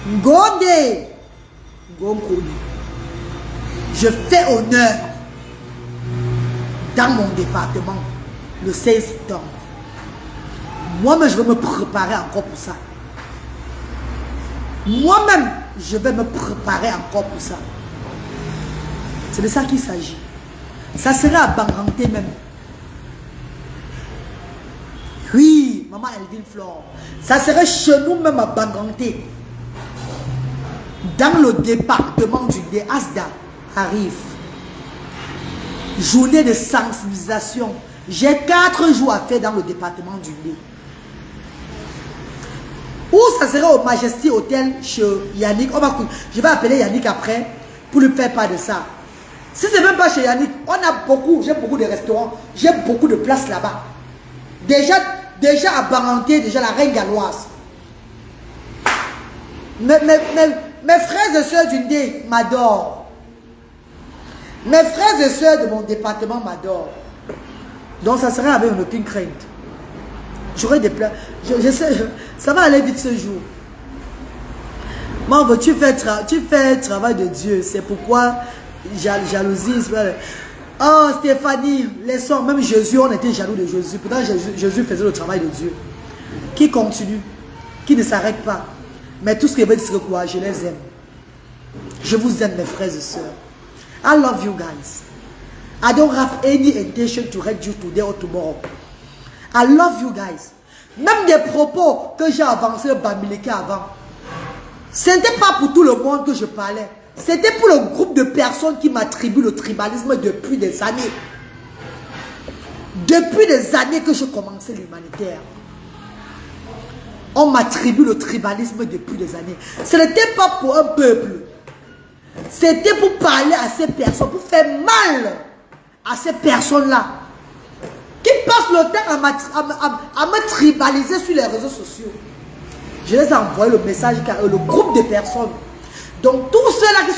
Ngonde. Ngonkoni. Je fais honneur dans mon département le 16 septembre. Moi-même, je vais me préparer encore pour ça. Moi-même, je vais me préparer encore pour ça. C'est de ça qu'il s'agit. Ça sera à Banganté même. Oui, maman Elvin Flore. Ça serait chez nous même à Banganté. Dans le département du Ndé, Asda arrive. Journée de sensibilisation. J'ai 4 jours à faire dans le département du Ndé. Ou ça sera au Majesty Hotel chez Yannick. Je vais appeler Yannick après pour lui faire part de ça. Si ce n'est même pas chez Yannick, j'ai beaucoup de restaurants, j'ai beaucoup de places là-bas. Déjà à Banganté, déjà la reine galloise. Mes frères et sœurs du Ndé m'adorent. Mes frères et sœurs de mon département m'adorent. Donc ça sera avec aucune crainte. J'aurai des plans. Je sais, ça va aller vite ce jour. Maman, tu fais le travail de Dieu. C'est pourquoi jalousie. Oh Stéphanie, laissons. Même Jésus, on était jaloux de Jésus. Pourtant Jésus faisait le travail de Dieu. Qui continue, qui ne s'arrête pas. Mais tout ce que je veux dire, c'est quoi? Je les aime. Je vous aime, mes frères et sœurs. I love you guys. I don't have any intention to hurt you today or tomorrow. I love you guys. Même des propos que j'ai avancés au Bamileke avant, ce n'était pas pour tout le monde que je parlais. C'était pour le groupe de personnes qui m'attribuent le tribalisme depuis des années. Depuis des années que je commençais l'humanitaire. On m'attribue le tribalisme depuis des années. Ce n'était pas pour un peuple. C'était pour parler à ces personnes, pour faire mal à ces personnes-là. Qui passent le temps à me tribaliser sur les réseaux sociaux. Je les ai envoyé le message, le groupe de personnes. Donc tous ceux-là qui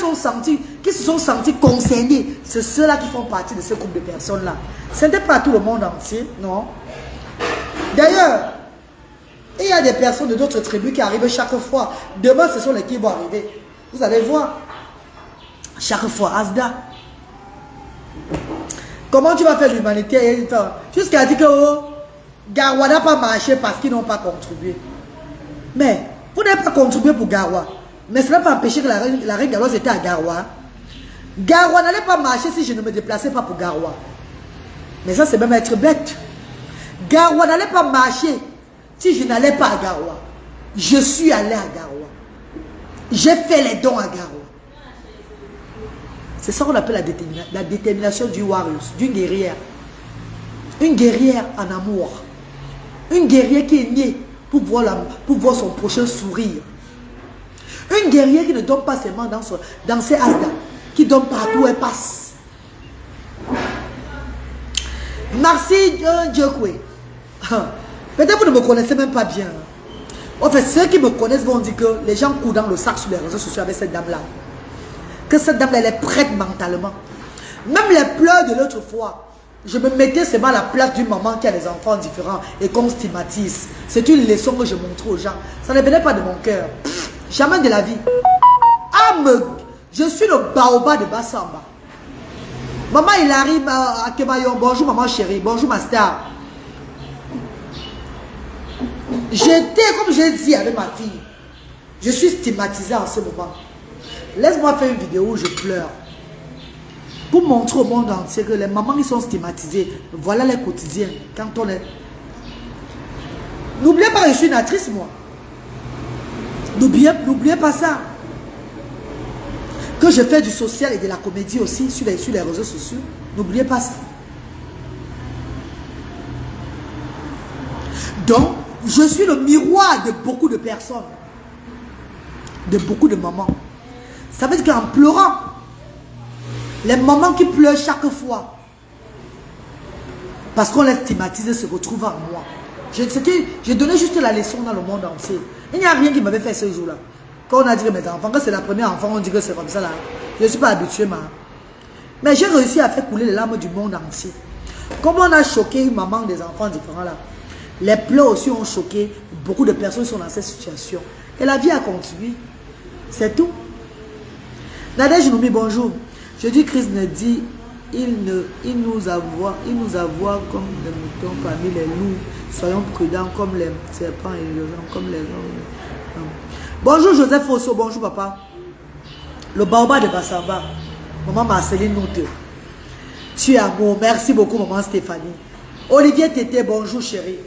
se sont sentis concernés, c'est ceux-là qui font partie de ce groupe de personnes-là. Ce n'était pas tout le monde entier, non. D'ailleurs, il y a des personnes de d'autres tribus qui arrivent chaque fois. Demain, ce sont les qui vont arriver. Vous allez voir. Chaque fois, Asda. Comment tu vas faire l'humanité? Jusqu'à dire que Garoua n'a pas marché parce qu'ils n'ont pas contribué. Mais vous n'avez pas contribué pour Garoua. Mais cela n'a pas empêché que la reine galloise était à Garoua. Garoua n'allait pas marcher si je ne me déplaçais pas pour Garoua. Mais ça, c'est même être bête. Garoua n'allait pas marcher si je n'allais pas à Garoua. Je suis allé à Garoua. J'ai fait les dons à Garoua. C'est ça qu'on appelle la détermination du warrior, d'une guerrière. Une guerrière en amour. Une guerrière qui est née pour voir son prochain sourire. Une guerrière qui ne donne pas seulement dans ses asdas, qui donne partout où elle passe. Merci Djokwe. Peut-être que vous ne me connaissez même pas bien. En fait, ceux qui me connaissent vont dire que les gens courent dans le sac sur les réseaux sociaux avec cette dame-là. Que cette dame-là, elle est prête mentalement. Même les pleurs de l'autre fois, je me mettais seulement à la place d'une maman qui a des enfants différents et qu'on stigmatise. C'est une leçon que je montrais aux gens. Ça ne venait pas de mon cœur. Jamais de la vie. Je suis le baobab de Bassamba. Maman, il arrive à Kemayon. Bonjour maman chérie. Bonjour ma star. J'étais, comme j'ai dit avec ma fille, je suis stigmatisée en ce moment. Laisse-moi faire une vidéo où je pleure. Pour montrer au monde entier que les mamans qui sont stigmatisées, voilà les quotidiens. Quand on est... N'oubliez pas que je suis une actrice, moi. N'oubliez pas ça. Que je fais du social et de la comédie aussi sur les réseaux sociaux. N'oubliez pas ça. Donc, je suis le miroir de beaucoup de personnes. De beaucoup de mamans. Ça veut dire qu'en pleurant, les mamans qui pleurent chaque fois, parce qu'on les stigmatise, se retrouvent en moi. J'ai donné juste la leçon dans le monde entier. Il n'y a rien qui m'avait fait ce jour-là. Quand on a dit que mes enfants, que c'est la première enfant, on dit que c'est comme ça là. Je ne suis pas habituée, mais j'ai réussi à faire couler les larmes du monde entier. Comme on a choqué une maman des enfants différents là, les pleurs aussi ont choqué beaucoup de personnes qui sont dans cette situation. Et la vie a continué. C'est tout. Nadège Noumi, bonjour. Je dis Christ ne dit, il nous a voit comme des moutons parmi les loups. Soyons prudents comme les serpents et les hommes, comme les hommes. Bonjour Joseph Fosso, bonjour papa. Le baobab de Bassamba. Maman Marceline Noute. Tu es amour. Merci beaucoup maman Stéphanie. Olivier Tété, bonjour chérie.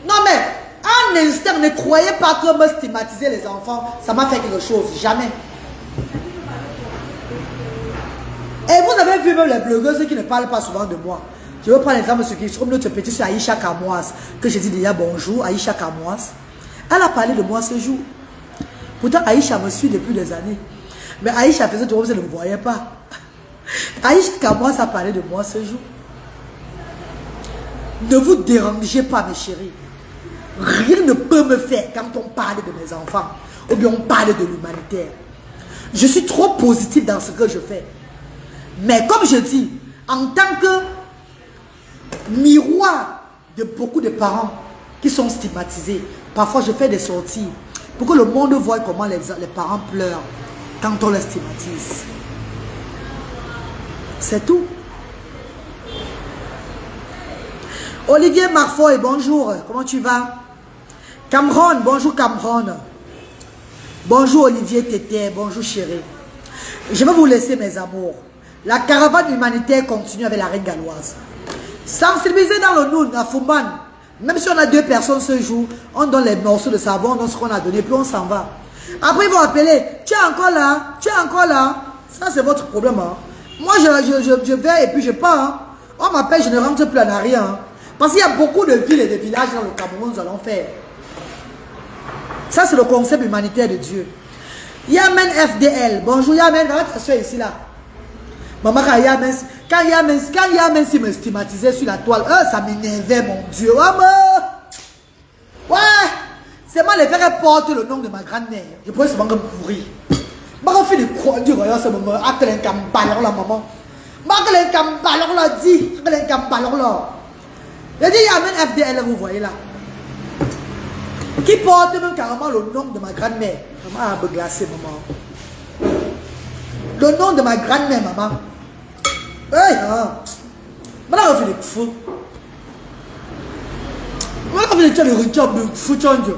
Non mais, un instant, ne croyez pas que me stigmatiser les enfants, ça m'a fait quelque chose. Jamais. Et vous avez vu même les blogueuses qui ne parlent pas souvent de moi. Je vais prendre l'exemple de ce qui est comme notre petit sur Aïcha Kamoise, que je dis déjà bonjour, Aïcha Kamoise. Elle a parlé de moi ce jour. Pourtant, Aïcha me suit depuis des années. Mais Aïcha faisait tout, vous ne me voyez pas. Aïcha Kamoise a parlé de moi ce jour. Ne vous dérangez pas, mes chéris. Rien ne peut me faire quand on parle de mes enfants. Ou bien on parle de l'humanitaire. Je suis trop positive dans ce que je fais. Mais comme je dis, en tant que miroir de beaucoup de parents qui sont stigmatisés, parfois je fais des sorties pour que le monde voie comment les parents pleurent quand on les stigmatise. C'est tout. Olivier Marfoy, bonjour. Comment tu vas? Cameron, bonjour Cameron. Bonjour Olivier Tété, bonjour chérie. Je vais vous laisser mes amours. La caravane humanitaire continue avec la reine galloise. Sensibiliser dans le Noun, à Fouman. Même si on a 2 personnes ce jour, on donne les morceaux de savon, on donne ce qu'on a donné, puis on s'en va. Après, ils vont appeler. Tu es encore là? Tu es encore là? Ça, c'est votre problème. Hein? Moi, je vais et puis je pars. Hein? On m'appelle, je ne rentre plus en arrière. Hein? Parce qu'il y a beaucoup de villes et de villages dans le Cameroun, nous allons faire. Ça, c'est le concept humanitaire de Dieu. Yamen FDL. Bonjour Yamen, va t'asseoir ici là. Maman, quand Yamen s'il me stigmatisait sur la toile, ça m'énervait, mon Dieu. Ouais, c'est moi les faire porter le nom de ma grand-mère. Je pourrais seulement me mourir. Je fais des croix du royaume ce moment. Je suis un ballon là, maman. Je suis un ballon là, dit. Je suis un ballon là. Je dis Yamen FDL, vous voyez là. Qui porte même carrément le nom de ma grand-mère. Maman a glacé, maman. Le nom de ma grand-mère, maman. Hey, maintenant, on fait des fous. Maintenant, on fait des rituels de fou, change.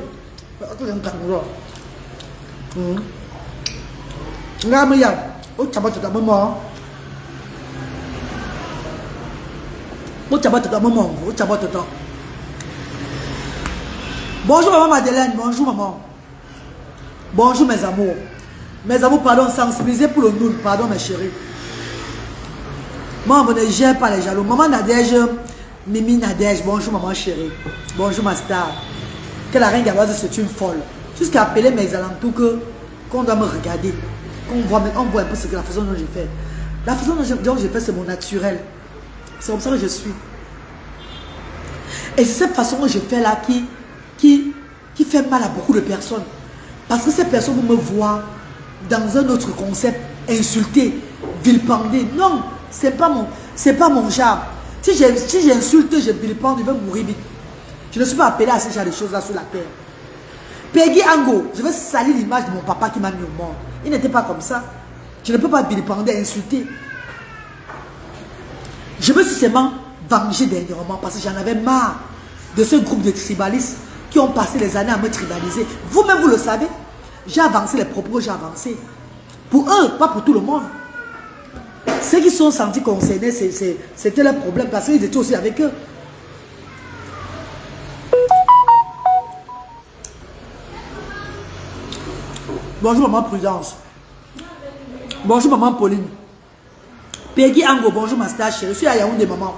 Bonjour maman Madeleine, bonjour maman. Bonjour mes amours. Mes amours, pardon, sensibiliser pour le Noun, pardon mes chéris. Moi, on ne gère pas les jaloux. Maman Nadège, Mimi Nadège, bonjour maman chérie. Bonjour ma star. Que la reine galloise c'est une folle. Jusqu'à appeler mes alentours qu'on doit me regarder. On voit un peu ce que la façon dont je fais. La façon dont je fais, c'est mon naturel. C'est comme ça que je suis. Et c'est cette façon que je fais là qui fait mal à beaucoup de personnes. Parce que ces personnes me voient dans un autre concept, insulté, vilipendé. Non, c'est pas mon genre. Si j'insulte, je vilipende, je vais mourir vite. Je ne suis pas appelé à ce genre de choses là sur la terre. Peggy Ango, je vais salir l'image de mon papa qui m'a mis au monde. Il n'était pas comme ça. Je ne peux pas vilipender, insulter. Je me suis seulement vengé dernièrement parce que j'en avais marre de ce groupe de tribalistes qui ont passé les années à me tribaliser. Vous-même, vous le savez. J'ai avancé les propos, j'ai avancé. Pour eux, pas pour tout le monde. Ceux qui sont sentis concernés, c'était leur problème parce qu'ils étaient aussi avec eux. Bonjour maman Prudence. Bonjour maman Pauline. Peggy Ango, bonjour ma star chérie. Je suis à Yaoundé maman.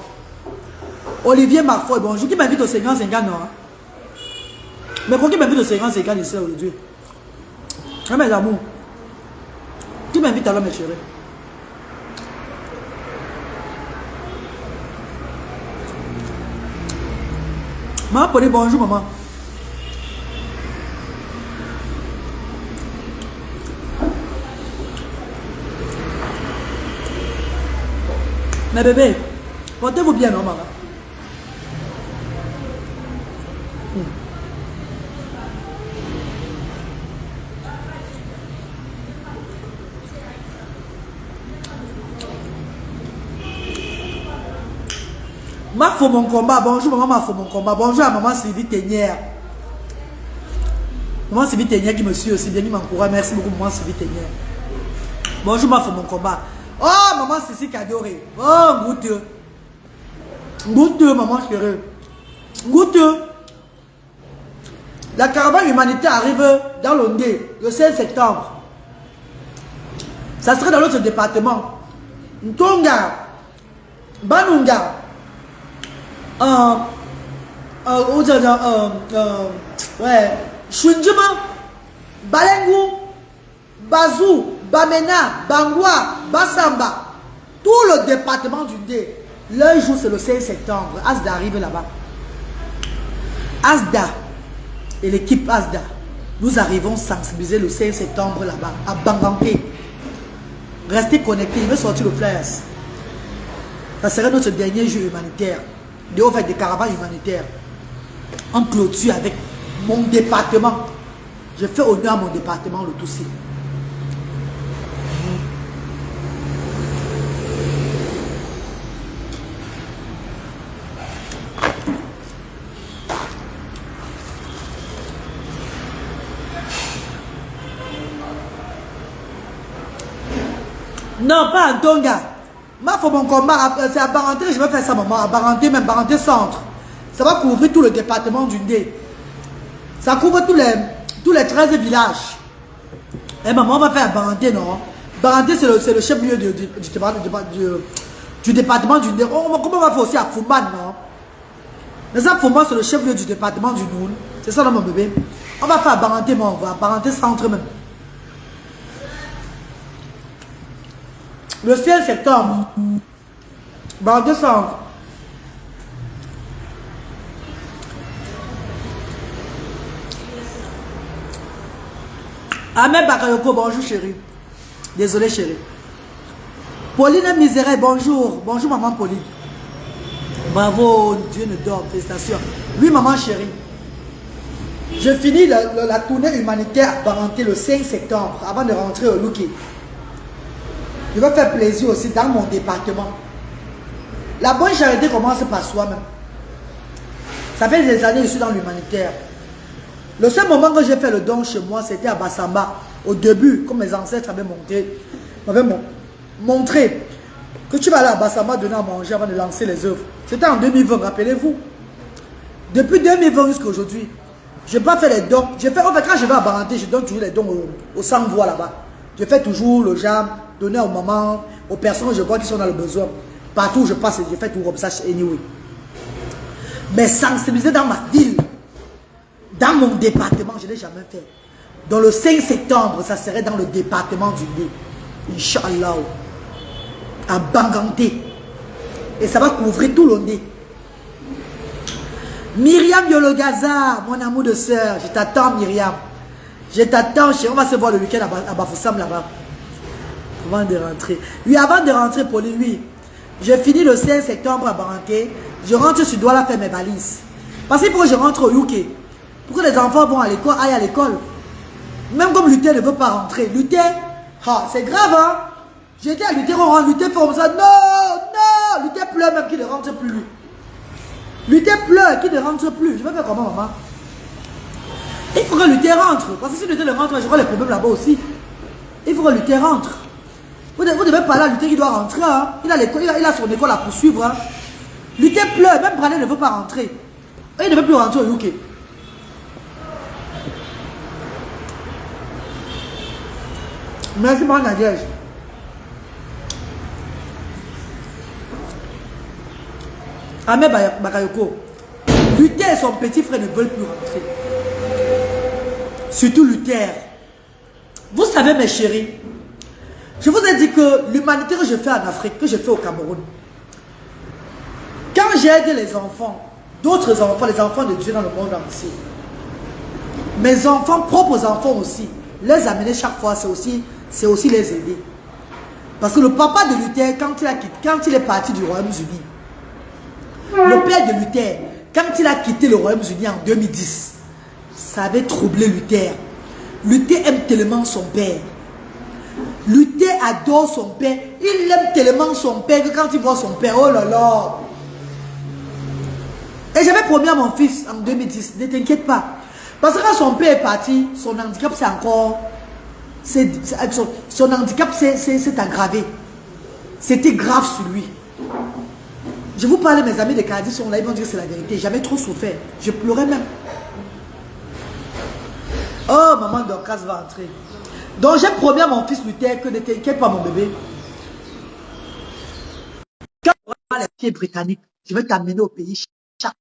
Olivier Marfoy, bonjour. Qui m'invite au 50-50 non? Mais pour qui m'invite au 50-50 ici aujourd'hui? Ah mes amours. Qui m'invite alors mes chéris? Maman Pauline, bonjour maman. Mais bébé, portez-vous bien, non, maman? Ma faut mon combat, bonjour maman, ma faut mon combat. Bonjour à maman Sylvie Ténière. Maman Sylvie Ténière qui me suit aussi bien, qui m'encourage. Merci beaucoup maman Sylvie Ténière. Bonjour ma faut mon combat. Oh maman Cécile Kadoré. Oh goûteux. Goûteux maman chérie. Goûteux. La caravane humanitaire arrive dans l'Ondé le 16 septembre. Ça serait dans l'autre département. Ntonga. Banunga. Ouais, Shunjuma, Balengu, Bazou, Bamena, Bangwa, Bassamba, tout le département du Dé. Leur jour c'est le 16 septembre. Asda arrive là-bas. Asda et l'équipe Asda, nous arrivons sensibiliser le 16 septembre là-bas, à Banganté. Restez connectés, il veut sortir le flyers. Ça serait notre dernier jeu humanitaire. De haut fait des caravanes humanitaires. En clôture avec mon département. Je fais honneur à mon département, le Toussi. Non, pas en Tonga. Ma faut mon combat, c'est à Baranté, je vais faire ça maman, à Baranté, même Baranté centre. Ça va couvrir tout le département du Ndé. Ça couvre tous les 13 villages. Et maman, on va faire à Baranté, non? Baranté, c'est le chef-lieu du département du Ndé. Comment on va faire aussi à Fouman, non? Mais ça, Fouman, c'est le chef-lieu du département du Noun. C'est ça, non, mon bébé? On va faire à Baranté, mais on va à Baranté centre même. Le 16 septembre, Baranté centre. Ahmed Bakayoko, bonjour chérie. Désolé chérie. Pauline Miséré, bonjour. Bonjour maman Pauline. Bravo, Dieu ne dort, félicitations. Oui maman chérie. Je finis la tournée humanitaire à Baranté le 5 septembre avant de rentrer au Luki. Je vais faire plaisir aussi dans mon département. La bonne charité commence par soi-même. Ça fait des années que je suis dans l'humanitaire. Le seul moment que j'ai fait le don chez moi, c'était à Bassamba. Au début, comme mes ancêtres m'avaient montré que tu vas aller à Bassamba donner à manger avant de lancer les œuvres. C'était en 2020, rappelez-vous. Depuis 2020 jusqu'à aujourd'hui, je n'ai pas fait les dons. En fait, quand je vais à Baranté, je donne toujours les dons aux sans-voix là-bas. Je fais toujours le genre, donner aux mamans, aux personnes que je vois qui sont dans le besoin. Partout où je passe, je fais tout comme ça anyway. Mais sensibiliser dans ma ville, dans mon département, je ne l'ai jamais fait. Dans le 5 septembre, ça serait dans le département du Dé. Inch'Allah. À Banganté. Et ça va couvrir tout le nez. Myriam Yologaza, mon amour de soeur, je t'attends Myriam. Je t'attends, on va se voir le week-end à Bafoussam là-bas. Avant de rentrer. Oui, avant de rentrer, Pauline, oui. Je finis le 16 septembre à Baranté. Je rentre sur Douala faire mes valises. Parce qu'il faut que je rentre au UK. Pour que les enfants vont à l'école, aillent à l'école. Même comme Luther ne veut pas rentrer. Luther, c'est grave, hein. J'étais à Luther, on rentre, Luther fait comme ça. Non, non. Luther pleure même qu'il ne rentre plus, lui. Luther pleure qu'il ne rentre plus. Je vais faire comment, maman? Il faut que Luther rentre. Parce que si Luther ne rentre, j'aurai les problèmes là-bas aussi. Il faut que Luther rentre. Vous devez parler à Luther qui doit rentrer. Hein. Il a son école à poursuivre. Hein. Luther pleure, même Brané ne veut pas rentrer. Il ne veut plus rentrer au UK. Merci, mon Nadège. Ahmed Bakayoko. Luther et son petit frère ne veulent plus rentrer. Surtout Luther. Vous savez, mes chéris, je vous ai dit que l'humanité que je fais en Afrique, que je fais au Cameroun, quand j'aide les enfants, d'autres enfants, les enfants de Dieu dans le monde entier, mes enfants, propres enfants aussi, les amener chaque fois, c'est aussi les aider. Parce que le papa de Luther, quand il est parti du Royaume-Uni, le père de Luther, quand il a quitté le Royaume-Uni en 2010, ça avait troublé Luther. Luther aime tellement son père. Luther adore son père. Il aime tellement son père que quand il voit son père, oh là là. Et j'avais promis à mon fils en 2010, ne t'inquiète pas. Parce que quand son père est parti, son handicap c'est encore... Son handicap s'est aggravé. C'était grave sur lui. Je vous parle, mes amis de Canada sont là, ils vont dire que c'est la vérité. J'avais trop souffert. Je pleurais même. Oh, maman Dorcas va entrer. Donc, j'ai promis à mon fils Luther que ne t'inquiète pas, mon bébé. Quand tu auras les pieds britanniques, je vais t'amener au pays.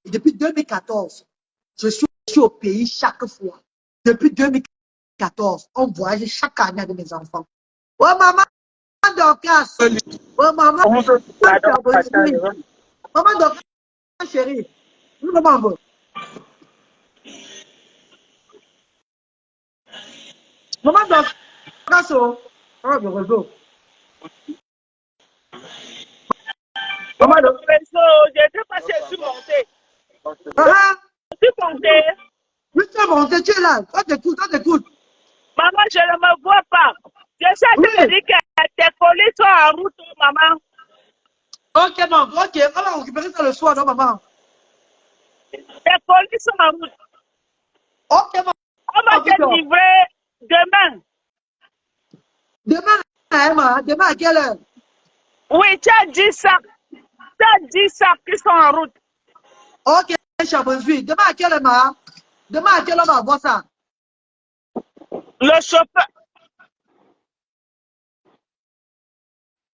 Depuis 2014, je suis au pays chaque fois. Depuis 2014, on voyage chaque année avec mes enfants. Oh, maman Dorcas. Oh, maman. Maman Dorcas, chérie. Comment on veut? Maman Dorcas, oh, le réseau. Maman le réseau, je n'étais pas si je suis montée. Ah, Je suis montée. oui, tu es monté, tu es là. On t'écoute, on t'écoute. Maman, je ne me vois pas. Je sais Oui. que tu me dis que tes colis sont en route, maman. Ok, maman, ok. On va récupérer ça le soir, non, maman? Tes colis sont en route. Ok, maman. On va te livrer demain. Demain, hein, maman? Demain à quelle heure? Oui, tu as 10 sacs. Tu as 10 sacs qui sont en route. Ok, Chabonzui. Demain à quelle heure, maman? Demain à quelle heure on va voir ça? Le chauffeur.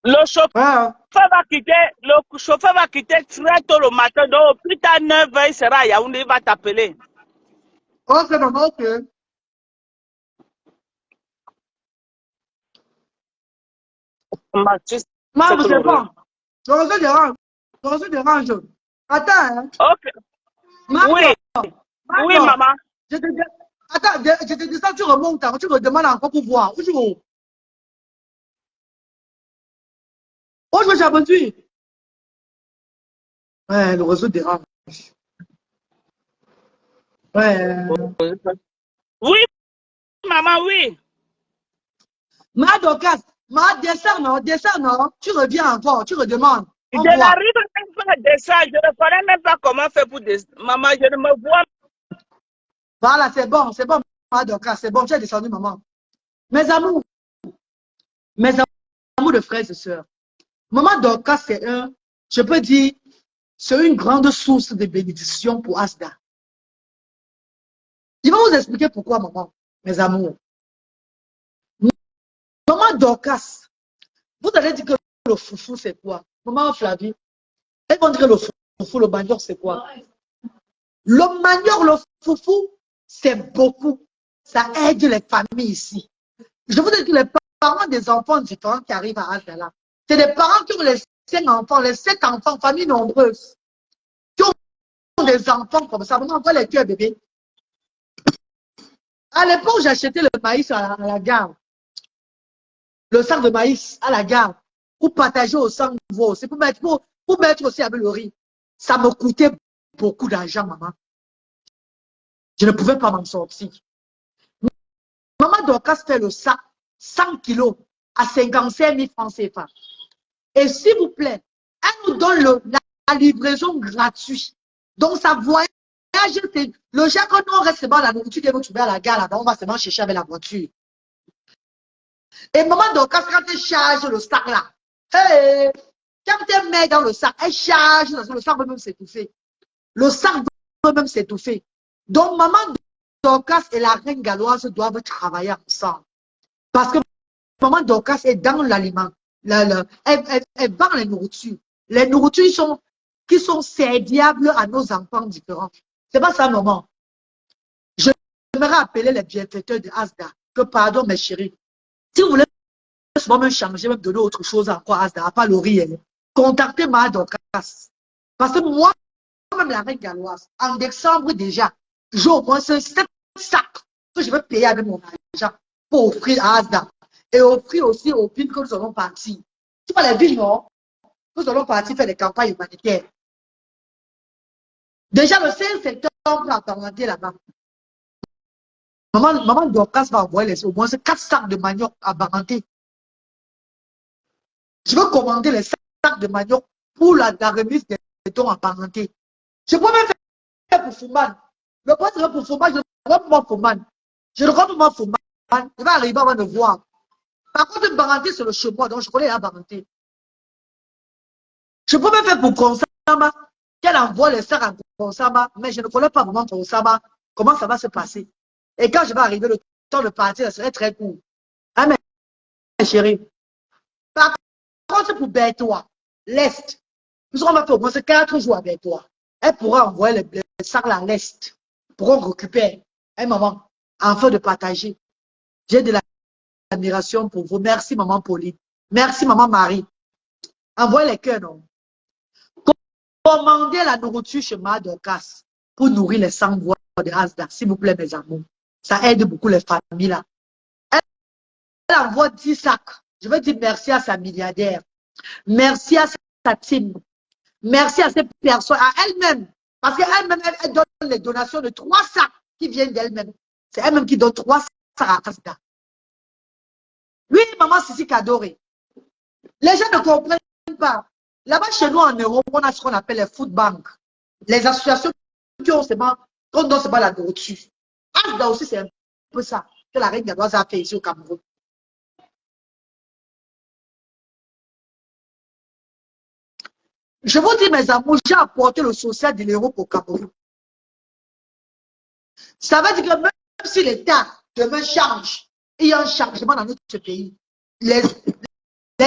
Le chauffeur Ah, le chauffeur va quitter très tôt le matin. Donc, plus tard 9h, il sera à Yaoundé, il va t'appeler. ok, maman, ok. Maman, tu sais Maman, que c'est bon. Le réseau dérange. Le réseau dérange. Attends, hein. Ok. Maman, Oui, oui, maman. maman. Attends, je te descends, tu remontes, hein, tu me demandes encore pour voir. Où tu vas? Où je vais Chabonzui? Ouais, le réseau dérange. Ouais. Oui, maman, oui. Ma Dorcas, descends, non. Tu reviens encore, tu redemandes. Je On voit. n'arrive même pas à descendre. Je ne connais même pas comment faire pour descendre. Maman, je ne me vois. Voilà, c'est bon, ma Dorcas, c'est bon, tu es descendu, maman. Mes amours, mes amours de frères et sœurs. Maman Dorcas, je peux dire, c'est une grande source de bénédiction pour Asda. Je vais vous expliquer pourquoi, maman, mes amours. Maman Dorcas, vous allez dire que le foufou, c'est quoi? Maman Flavie, elles vont dire que le foufou, le manioc, c'est quoi? Le manioc, le foufou, c'est beaucoup. Ça aide les familles ici. Je vous dis que les parents des enfants différents qui arrivent à Asdala, c'est des parents qui ont les 5 enfants, les 7 enfants, familles nombreuses, qui ont des enfants comme ça. Maintenant, on voit les cœurs bébés. À l'époque, j'achetais le maïs à la gare. Le sac de maïs à la gare pour partager au sang nouveau. C'est pour mettre aussi avec le riz. Ça me coûtait beaucoup d'argent, maman. Je ne pouvais pas m'en sortir. Maman Dorcas fait le sac 100 kilos à 55 000 francs CFA. Et s'il vous plaît, elle nous donne la livraison gratuite. Donc, ça voyage, le jour que nous, on reste seulement la nourriture que vous trouvez à la gare, là-bas, on va seulement chercher avec la voiture. Et maman Dorcas, quand elle charge le sac là, hey, quand elle met dans le sac, elle charge, le sac peut même s'étouffer. Le sac peut même s'étouffer. Donc maman Dorcas et la reine galloise doivent travailler ensemble. Parce que maman Dorcas est dans l'aliment. Elle vend les nourritures. Les nourritures qui sont serviables à nos enfants différents. C'est pas ça, maman. J'aimerais appeler les bienfaiteurs de Asda. Que pardon, mes chéris. Si vous voulez souvent me changer, me donner autre chose encore à Asda, à part le riz, contactez ma Dorcas. Parce que moi, même la reine galloise, en décembre déjà, j'ai au moins 7 sacs que je vais payer avec mon argent pour offrir à Asda. Et offrir aussi aux villes que nous allons partir. C'est pas les villes, non? Nous allons partir faire des campagnes humanitaires. Déjà, le 5 septembre, on va commenter là-bas. Maman Dorcas va envoyer au moins 4 sacs de manioc à Baranté. Je veux commander les sacs de manioc pour la remise des dons à Baranté. Je peux même faire pour Fouman. Le poste pour Fouman, je ne crois pas pour moi Fouman. Je ne crois pas pour moi Fouman. Il va arriver avant de voir. Par contre, Baranté, c'est le chemin, donc je connais la Baranté. Je peux même faire pour Konsama, qu'elle envoie les sacs à Konsama, mais je ne connais pas vraiment Konsama, comment ça va se passer. Et quand je vais arriver, le temps de partir, ça serait très court. Ah, mais chérie. Par contre, pour Bertois, l'Est, nous on va faire au moins 4 jours avec toi. Elle pourra envoyer les sacs à l'Est pour qu'on récupère. Hey, maman, enfin de partager. J'ai de l'admiration pour vous. Merci, maman Pauline. Merci, maman Marie. Envoyez les cœurs, non? Commandez la nourriture chez Dorcas pour nourrir les 100 voix de Asda, s'il vous plaît, mes amours. Ça aide beaucoup les familles là. Elle envoie 10 sacs. Je veux dire merci à sa milliardaire. Merci à sa team. Merci à ces personnes, à elle-même. Parce qu'elle-même, elle donne les donations de 3 sacs qui viennent d'elle-même. C'est elle-même qui donne 3 sacs à Asda. Oui, maman Sissi Kadoré. Les gens ne comprennent pas. Là-bas, chez nous, en Europe, on a ce qu'on appelle les food banks. Les associations qui ont seulement, qu'on donne seulement la nourriture. Asda aussi, c'est un peu ça que la reine Gadoise a fait ici au Cameroun. Je vous dis, mes amours, j'ai apporté le social de l'Europe au Cameroun. Ça veut dire que même si l'État demain change, il y a un changement dans notre pays. Les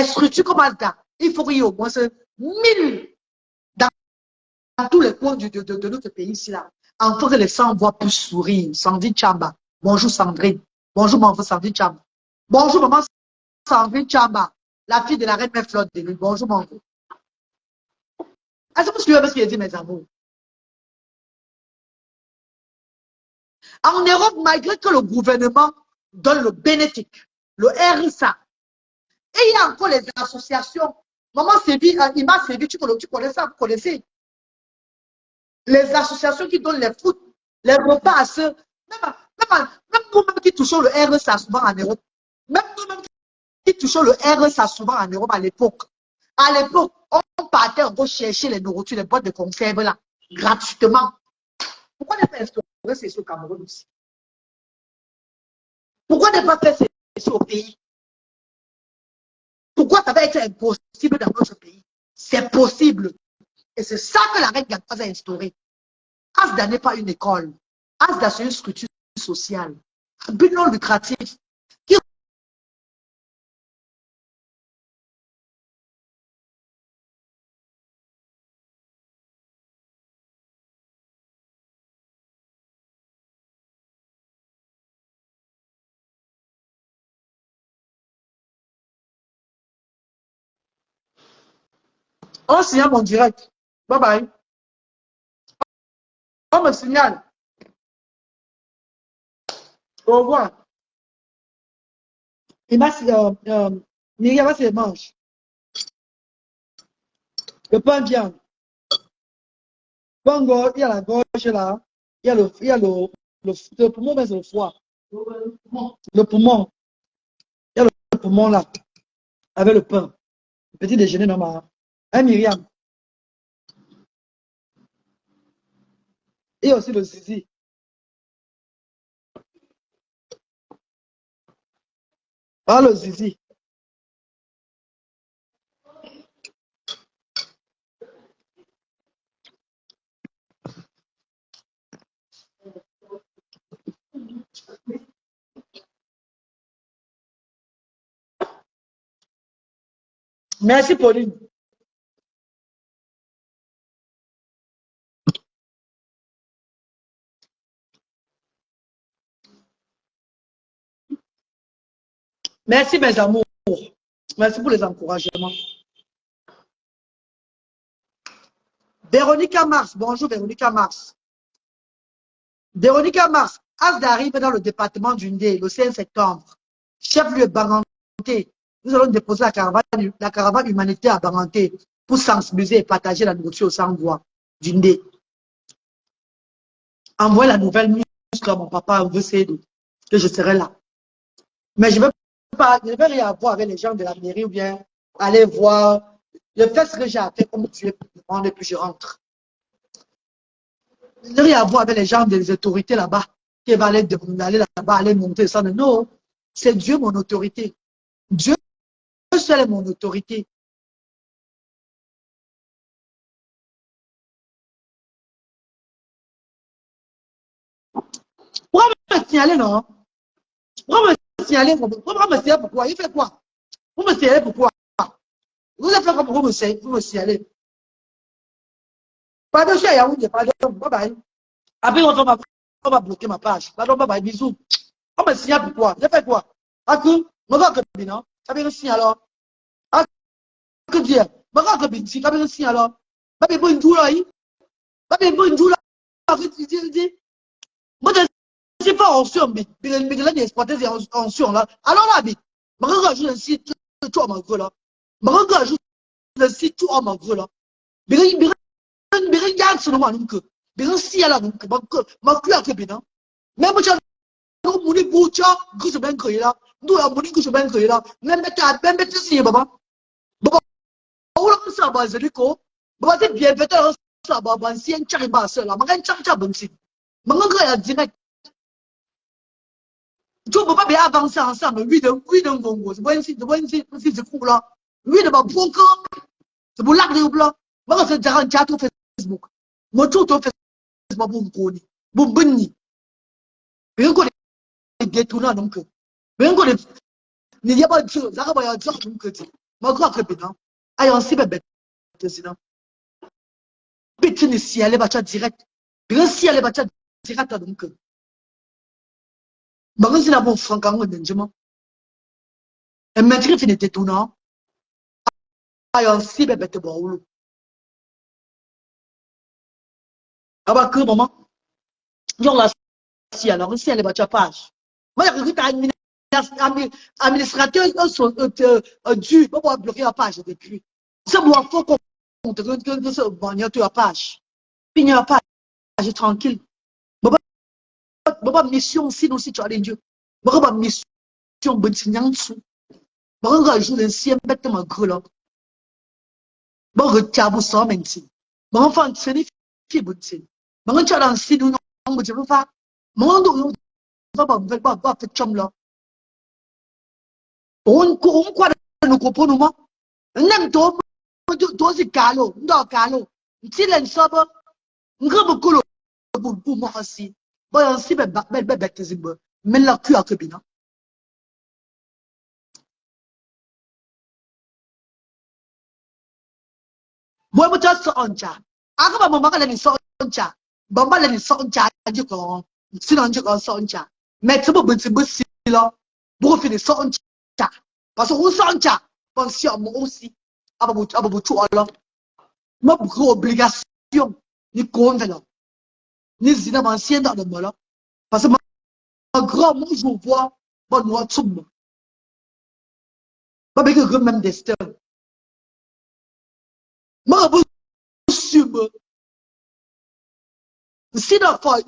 structures comme Asda, il faut qu'il y ait au moins 1000 dans tous les coins de notre pays ici là. Enfin que les gens voient plus sourire. Sandrine Chamba. Bonjour Sandrine. Bonjour maman Sandrine Chamba. Bonjour maman Sandrine Chamba. La fille de la reine Mère Flotte de lui. Bonjour maman. Est-ce que vous suivez ce qu'il a dit, mes amours? En Europe, malgré que le gouvernement donne le bénéfice, le RSA, et il y a encore les associations. Maman Sévi, il m'a servi, tu connais ça, vous connaissez. Les associations qui donnent les foot, les repas à ceux, même nous-mêmes qui touchons le RSA souvent en Europe, même nous-mêmes qui touchons le RSA souvent en Europe à l'époque. À l'époque, on partait encore chercher les nourritures, les boîtes de conserve là, gratuitement. Pourquoi ne pas instaurer ceci au Cameroun aussi? Pourquoi ne pas faire ceci au pays? Pourquoi ça va être impossible dans notre pays? C'est possible. Et c'est ça que la reine Gadoise a instauré. Asda n'est pas une école. Asda, c'est une structure sociale. Un but non lucratif. Qui... On signale mon direct. Bye bye. On me signale. Au revoir. Et Myriam, c'est manche. Le pain vient. Bongo, il y a la gorge là. Le poumon, mais c'est le foie. Le poumon. Il y a le poumon là. Avec le pain. Le petit déjeuner normal. Hein, Myriam? Et aussi le zizi. Allô, Zizi. Merci, Pauline. Merci, mes amours. Merci pour les encouragements. Véronica Mars. Bonjour, Véronica Mars. Véronica Mars. As d'arrive dans le département du Ndé le 5 septembre. Chef-lieu Banganté. Nous allons déposer la caravane humanitaire à Banganté pour sensibiliser et partager la nourriture sans voix du Ndé. Envoyez la nouvelle muscle à mon papa veut que je serai là. Mais je ne vais rien voir avec les gens de la mairie ou bien aller voir. Je fais ce que j'ai à faire comme tu es pour demander, puis je rentre. Je n'ai rien à voir avec les gens des autorités là-bas qui va aller là-bas, aller monter ça. Non, c'est Dieu mon autorité. Dieu seul est mon autorité. Pourquoi me signaler, non? Pourquoi me signaler? Pourquoi me signaler pourquoi? Il fait quoi? Vous me signalez pourquoi? Vous avez fait quoi pour me signaler? Pardon, je suis à Yaoundé, pardon, bye bye. Après, on va bloquer ma page. Pardon, bye bye, bisous. On me signale pourquoi? J'ai fait quoi? Ah, que, me va que non? Ça veut dire alors. Ah, que dire? Me va que si, ça veut dire alors. Bah, mais bon, une douleur, bah, mais bon, une douleur. Moi, je suis pas en sur, mais là, il exploité en sur, là. Alors là, mais, me regarde, je site tout en gros, là. Me regarde, je site tout en gros, là. Mais regarde, ce moment, donc, mais si, là, donc, ma cuillère, que bien, même, nous moni bucha que je ben créé là nous la moni que je ben créé là même bête si baba baba ou la ça base de ko baba c'est bien fait ça baba si un chari ba ça là magan chari chari si magan ya direct tu baba bien avancer ensemble oui de gongo c'est si c'est fou là oui de ba bonko c'est pour lac de blanc magan c'est jaran chat au Facebook mo tout au Facebook bon ko ni bon bonni bien ko détournant donc bien ko ni ya ba jo za ka ba ya jo donc ma ko ka bi non ayon si bebe sinon bitini si ale ba cha direct bien si ale ba cha direct donc ba ko si na bon franc kan de njema e metri fini détournant ayon si bebe te bo wulu aba que maman yon la si alors si ale ba cha page moi que ta administrateur du pour bloquer la page depuis c'est moi faut qu'on que ce bon la page puis la page tranquille baba mission si nous si tu as les dieux baba mission bon signant sous baba joue l'ancien bête ma gueule baba retiabo ça menti baba fan c'est fi bon c'est baba tu as dans si nous on peut pas mon do baba fait chum là on quoi nous comprenons moi nem to si calo ndo calo si len sobo ngabo kulo bu mo asi boy si be zimbo men la ku akobina boy mo ta so oncha akaba mo makala ni so oncha bamba le ni so oncha ajiko si non jiko so oncha met bo bu si lo bo fini so oncha parce que so oncha bon si mo aussi ababu tu ala ma bu obligation ni convenant ni zina ancien dans le mola parce que grand moi je vois bon moi tout pas bien que même destin ma bu sub si la fois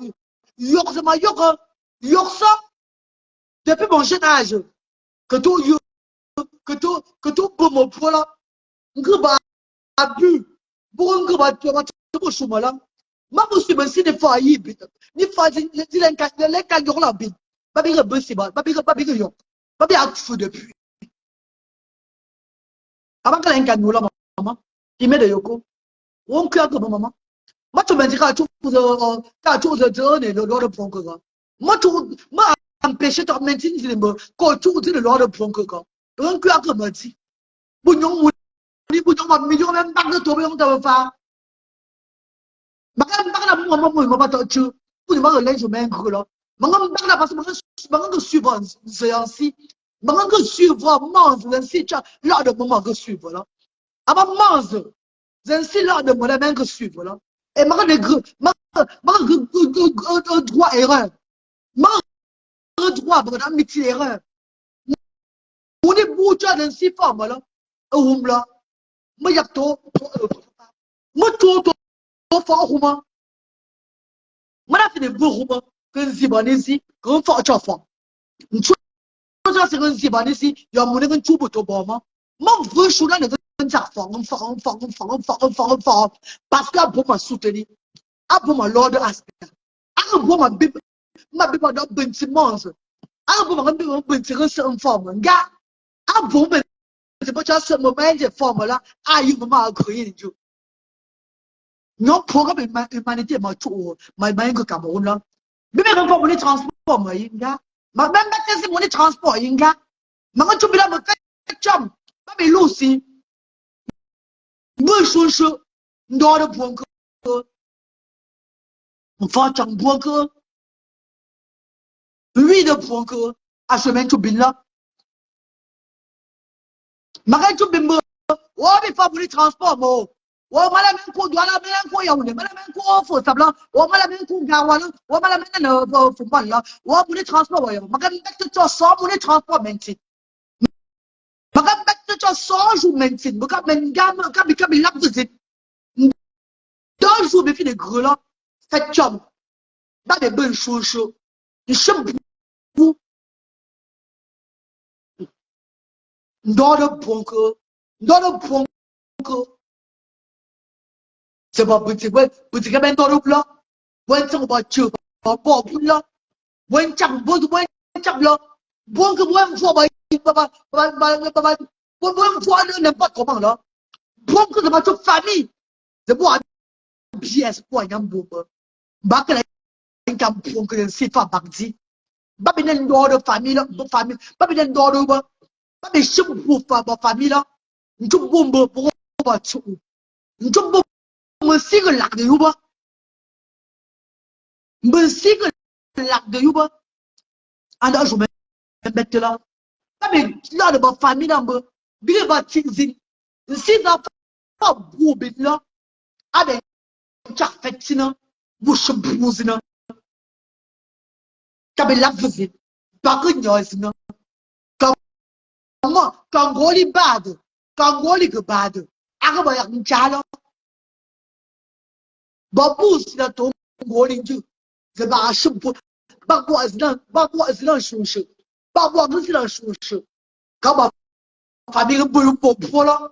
yok ma yok ça depuis mon jeune âge que tout pour mon poids là que ba bu pour que ba tu chuma là ma bu sub si des fois ni fois di len ka la bin ba bien que bu si ba bien que yok Pas bien fou depuis. Avant qu'elle ait un cadeau là, maman, il met de yoko. On crée comme maman. Moi, tu me dis qu'à tout de l'ordre de Ponka. Moi, empêcher de maintenir quand tu dis de l'ordre de Ponka. On crée comme me dit. Bouillon, bouillon, million, même pas de tomber, on te va. Makan la maman, moi, maman, tu. Pour le moment, je mets un gros là. Maman, la parce que maman, que suivre, c'est ainsi. Maman, que suivre, mange, ainsi, tu as là de maman, que suivre là. Avant, mange. Ainsi, là de mon main, que suivre là. Et maman, les gros, maman, droit erreur. Maman, droit, madame, métier erreur. On est bouché dans ces formes là. Ou là. Moi, il y a tout. Moi, tout, fort, moi. Moi, je fais des beaux romans. Quand je suis ici, quand je fais un enfant. Je suis ici, il y a mon événement tout pour moi. Moi, je suis là, je suis fort. Parce que pour me soutenir, pour me l'ordre aspect. Pour ma bible, dans le bâtiment. Pour ma bible, en forme. Gars, pour me, c'est pas ça, ce moment, j'ai forme là. You maman a créé. Non, programme humanité, ma tout, ma que Cameroun là. Mais même pas mon transport, moi, inga. Ma même pas c'est mon transport, inga. Ma tu bila me fait chum. Pas mais aussi. Moi chouchou. Ndore bon que. On fait chum bon que. Lui de bon que. À chemin tu bila. Ma tu bimbo. Oh, mais pas mon transport, moi. Oh, madame, ko douala men ko yaounde, madame ko fo sabla, oh madame ko gawana, oh madame na fo balla, oh pour les transports voyons, madame bec to so pour les transports menti. Madame bec to so jou menti, madame men gam ka bi lap de 2 jours me fi de gros là, fait job. Ba de bonnes choses. Je chum pour ndoro ponko. C'est pas petit, petit que ben ndoro là. Bon sang ba tu, ba pour là. Bon cham là. Bon que bon fois bon fois n'importe comment là. Bon que de ma famille. C'est bon bien quoi yam bon. Ba que la cam bon que c'est pas parti. Ba bien de famille là, famille. Ba bien de ba. Ba bien chou pour famille là. Nous bon pour ba chou. Nous bon me sigue là de yuba. Me sigue là de yuba. Anda je me mettre là. Mais là, de ma famille, bien baptisé. Si ça pas beau, là, avec un fait, sinon, vous cheveux, sinon, t'avais la visite. Pas que nous, sinon, quand on est bad, quand on est bad, arrête, il y a un challenge. Babou, si là, ton gros lindu, c'est pas un cheveu, pas quoi, c'est là, chouchou. Pas quoi, c'est là, chouchou. Quand ma famille est pour là.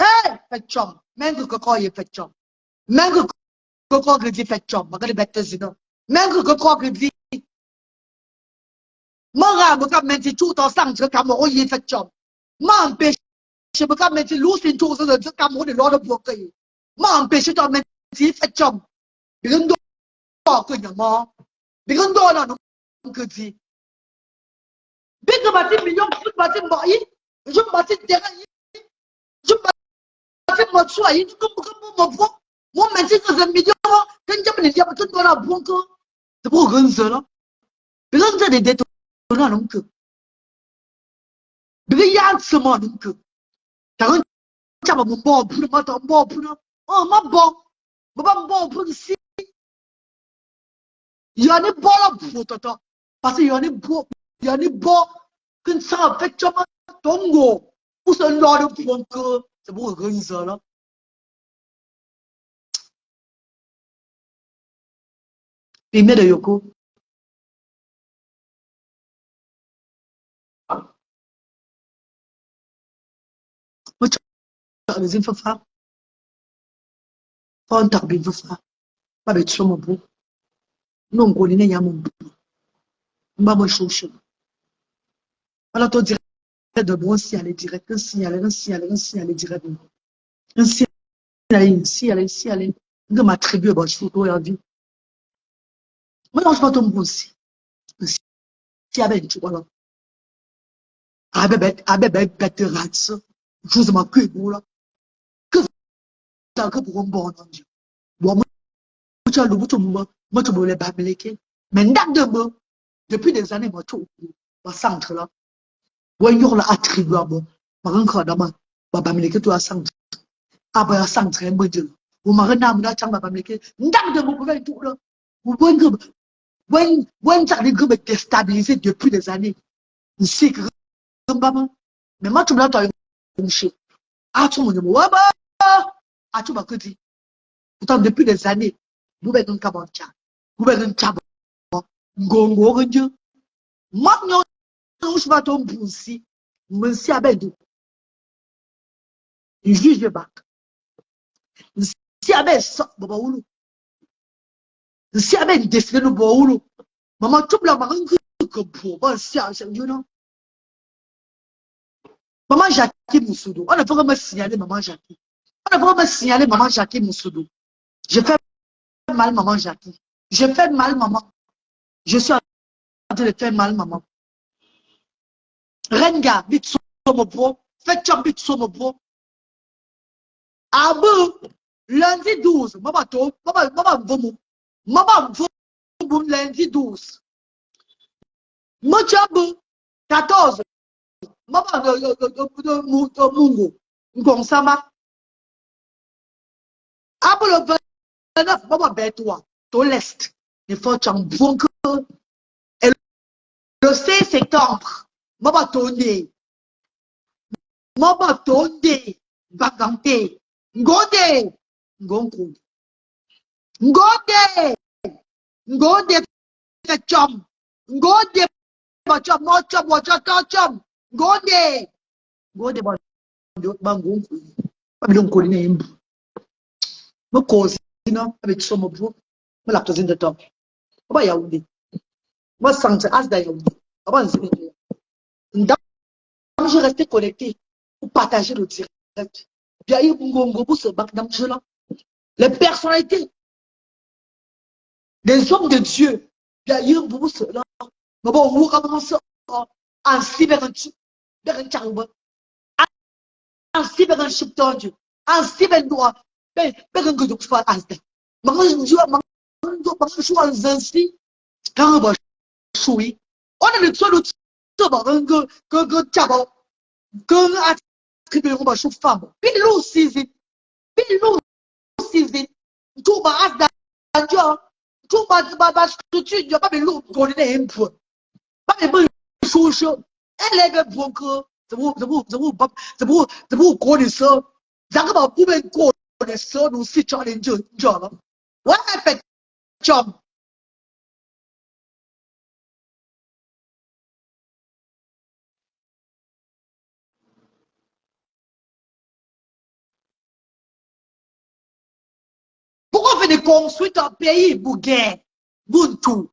Eh, fait chum. Même que quoi, il fait chum. Même que quoi, il dit fait chum. Je vais bêter sinon. Même que quoi, il dit. Moi, je vais mettre tout ensemble, je vais mettre il fait chum. Moi, empêche, je vais mettre l'eau, c'est tout, je vais mettre l'ordre pour que. Moi, empêche, je vais mettre il fait chum. Il y a un dos que je m'en. Il y a un dos là, non, que dit. Bien que ma fille, million, je vais mettre moi, je vais mettre terrain, je vais mettre mon choix, je vais mettre mon voix. Moi, même si c'est un million, quand je me dis, tout le monde a bon que. C'est pour rien là. Mais là, vous avez des détournants, donc. Brillantement, donc. T'as un chama mon bon pour le bon pour. Oh, ma bon. Ma bon pour ici. Il y en a bon là pour toi. Parce qu'il y en a bon. Il y en a bon. Quand ça fait chama tongo. Ou c'est un lot de bon que. C'est pour rien là. Il met de yoko. Moi, tu as les infos. Pas un tabou, pas de chama bon. Non, on connaît pas mon bon. Pas mon chouchou. Alors, ton direct de bon signaler direct, un signaler direct. Un signaler. De ma tribu, bon, je suis tout dit. Moi, non, je vais tomber aussi. Si avec tu vois là. Avec bête rats. Chose ma queue, là. Que ça, que pour un bon Dieu. Bon, moi, tu as le bouton, moi, tu me l'as pas meleke. Mais date de moi, depuis des années, moi, tout, ma centre là. Ouais, il y a la attribut, bon. Ma rencontre, ma meleke, tu as centre. Ah, bah, centre, un bon Dieu. Ou ma rename, là, tu as ma meleke. Date de moi, vous voyez tout là. Vous voyez que, when tu as des groupes déstabilisés depuis des années. C'est que, mais moi, tu me l'as, tu as un chien. Ah, tu me dis, ouais, bah, ah, tu m'as que dit. Pourtant, depuis des années, vous êtes un cabantia. Vous êtes un cabot. Gongo, Dieu. Moi, non, je vais tomber aussi. Monsieur Abedou. Il juge le bac. Si Abed sort, Baba Oulu. Si Abed décide de Baba Oulu. Maman, tout le monde, que pour, si Dieu, non. Maman Jackie Moussoudou. On ne peut pas me signaler Maman Jackie. On ne peut pas me signaler Maman Jackie Moussoudou. Je fais mal, Maman Jackie. Je fais mal, maman. Je suis en train de faire mal, maman. Renga, bit somo bro. Faites chop bit somo bro. Abu, lundi 12. Maman, vomo. Maman, vomo lundi 12. Mochabu, 14. Maman, Mungo. Ngonsama. Abu, le 29. Maman, bête-toi. Au l'est. Il faut que tu et le 6 septembre. Maman, tourné. Maman, tourné. Bagante. Ngode. Ngonku. Ngode. Ngode. Chum. Ngode. Chum. No chum. Chum. Ngode. Ngode. Bangonku. Babilon Colina Imbu. Me cause. Avec son mot. Me la présente de temps. Aba Yaoundé. Moi, sans Asda Yaoundé. Avant, je restais connecté pour partager le direct. Bien, il y a un pour ce bac dans ce là. Les personnalités, les hommes de Dieu, bien, il y a un pour ce là. Mais bon, vous commencez en cyber en cyber un chip tendu, en cyber droit, ben, que tu fais Asda. Mais quand je dis, ainsi, quand on va jouer, on a le seul outil, que tu as, que attribuer on va jouer femme. Puis l'eau season, tout ma Asda, tout ma structure, tu pas de l'eau pour les impôts. Pas de bonnes choses, elle est bien pour que, c'est pour connaître, ça va pour me connaître, nous si challenge, genre, ouais, fait, job. Pourquoi on fait des construire un pays pour guerre, pour tout?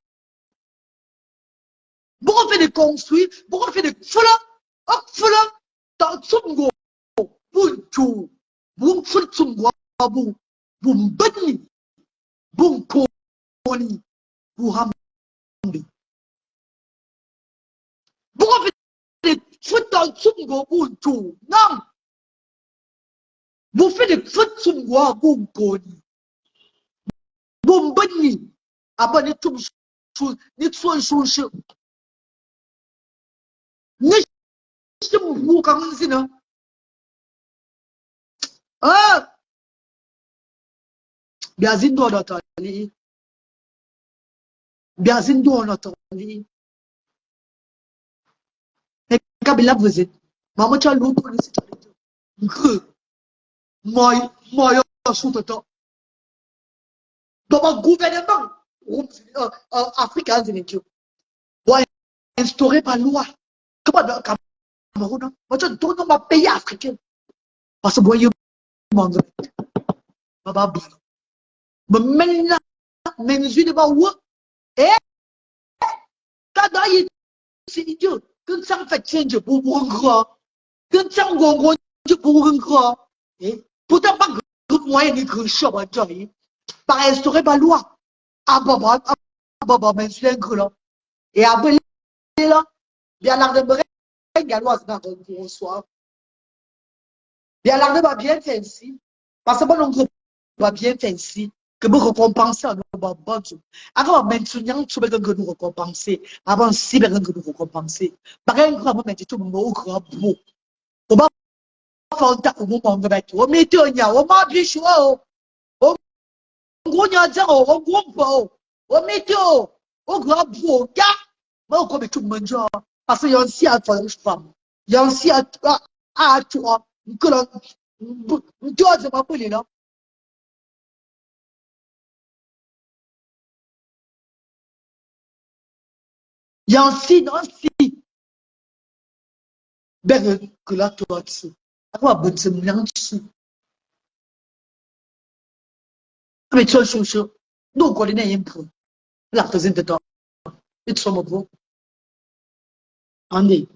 Pourquoi on fait des construire, pourquoi on fait des fleurs, dans tout go, pour tout, pour tout go, pour mbani, pour poni, pour hambi. Pourquoi on fait des foot dans tout go, pour tout? Non, vous faites des foot tout go, pour poni, pour mbani, après les tout, les choses, ni vous quand on dit non. Ah, biazindo natali, biazindo natali. Et Kabila vous êtes, maman tu as l'autre ici, moi, sous le temps. Dans mon gouvernement, africain, doit instaurer par loi. Comment dans Cameroun, moi tu tournes dans mon pays africain. Parce que voyez, mon gars, mais maintenant, mais je dis pas où, eh, quand il c'est idiot. 跟张发天就不温和，跟张国国就不温和。Et pourtant, pas groupe moyen ni groupe shop en joie. Pas restaurer pas loi. Ah, bah, mais c'est un gros là. Et après, là, bien l'arde de également, c'est dans un soir. Bien l'arde va bien faire ici. Parce que bon, on va bien faire ici. Que vous récompensez à nos bonnes. Avant, maintenant, tu veux que nous récompenser. Avant, si bien que nous récompenser. Par exemple, vous mettez tout le monde au grand beau. On va faire un moment de mettre. On met tout, on m'a bien chaud. On gros, on gros beau. On met tout. Au grand beau. Gars, moi, on met tout le monde. Parce qu'il y a aussi à faire une femme. Il y a aussi à toi. Que l'on. Toi, je m'appelle là. Il y a aussi, non, si. Ben, que là, toi, tu. Apa bentuk yang su. Mais tu as nous connaissons un peu. La présente de temps. Et tu sommes beau. Andé.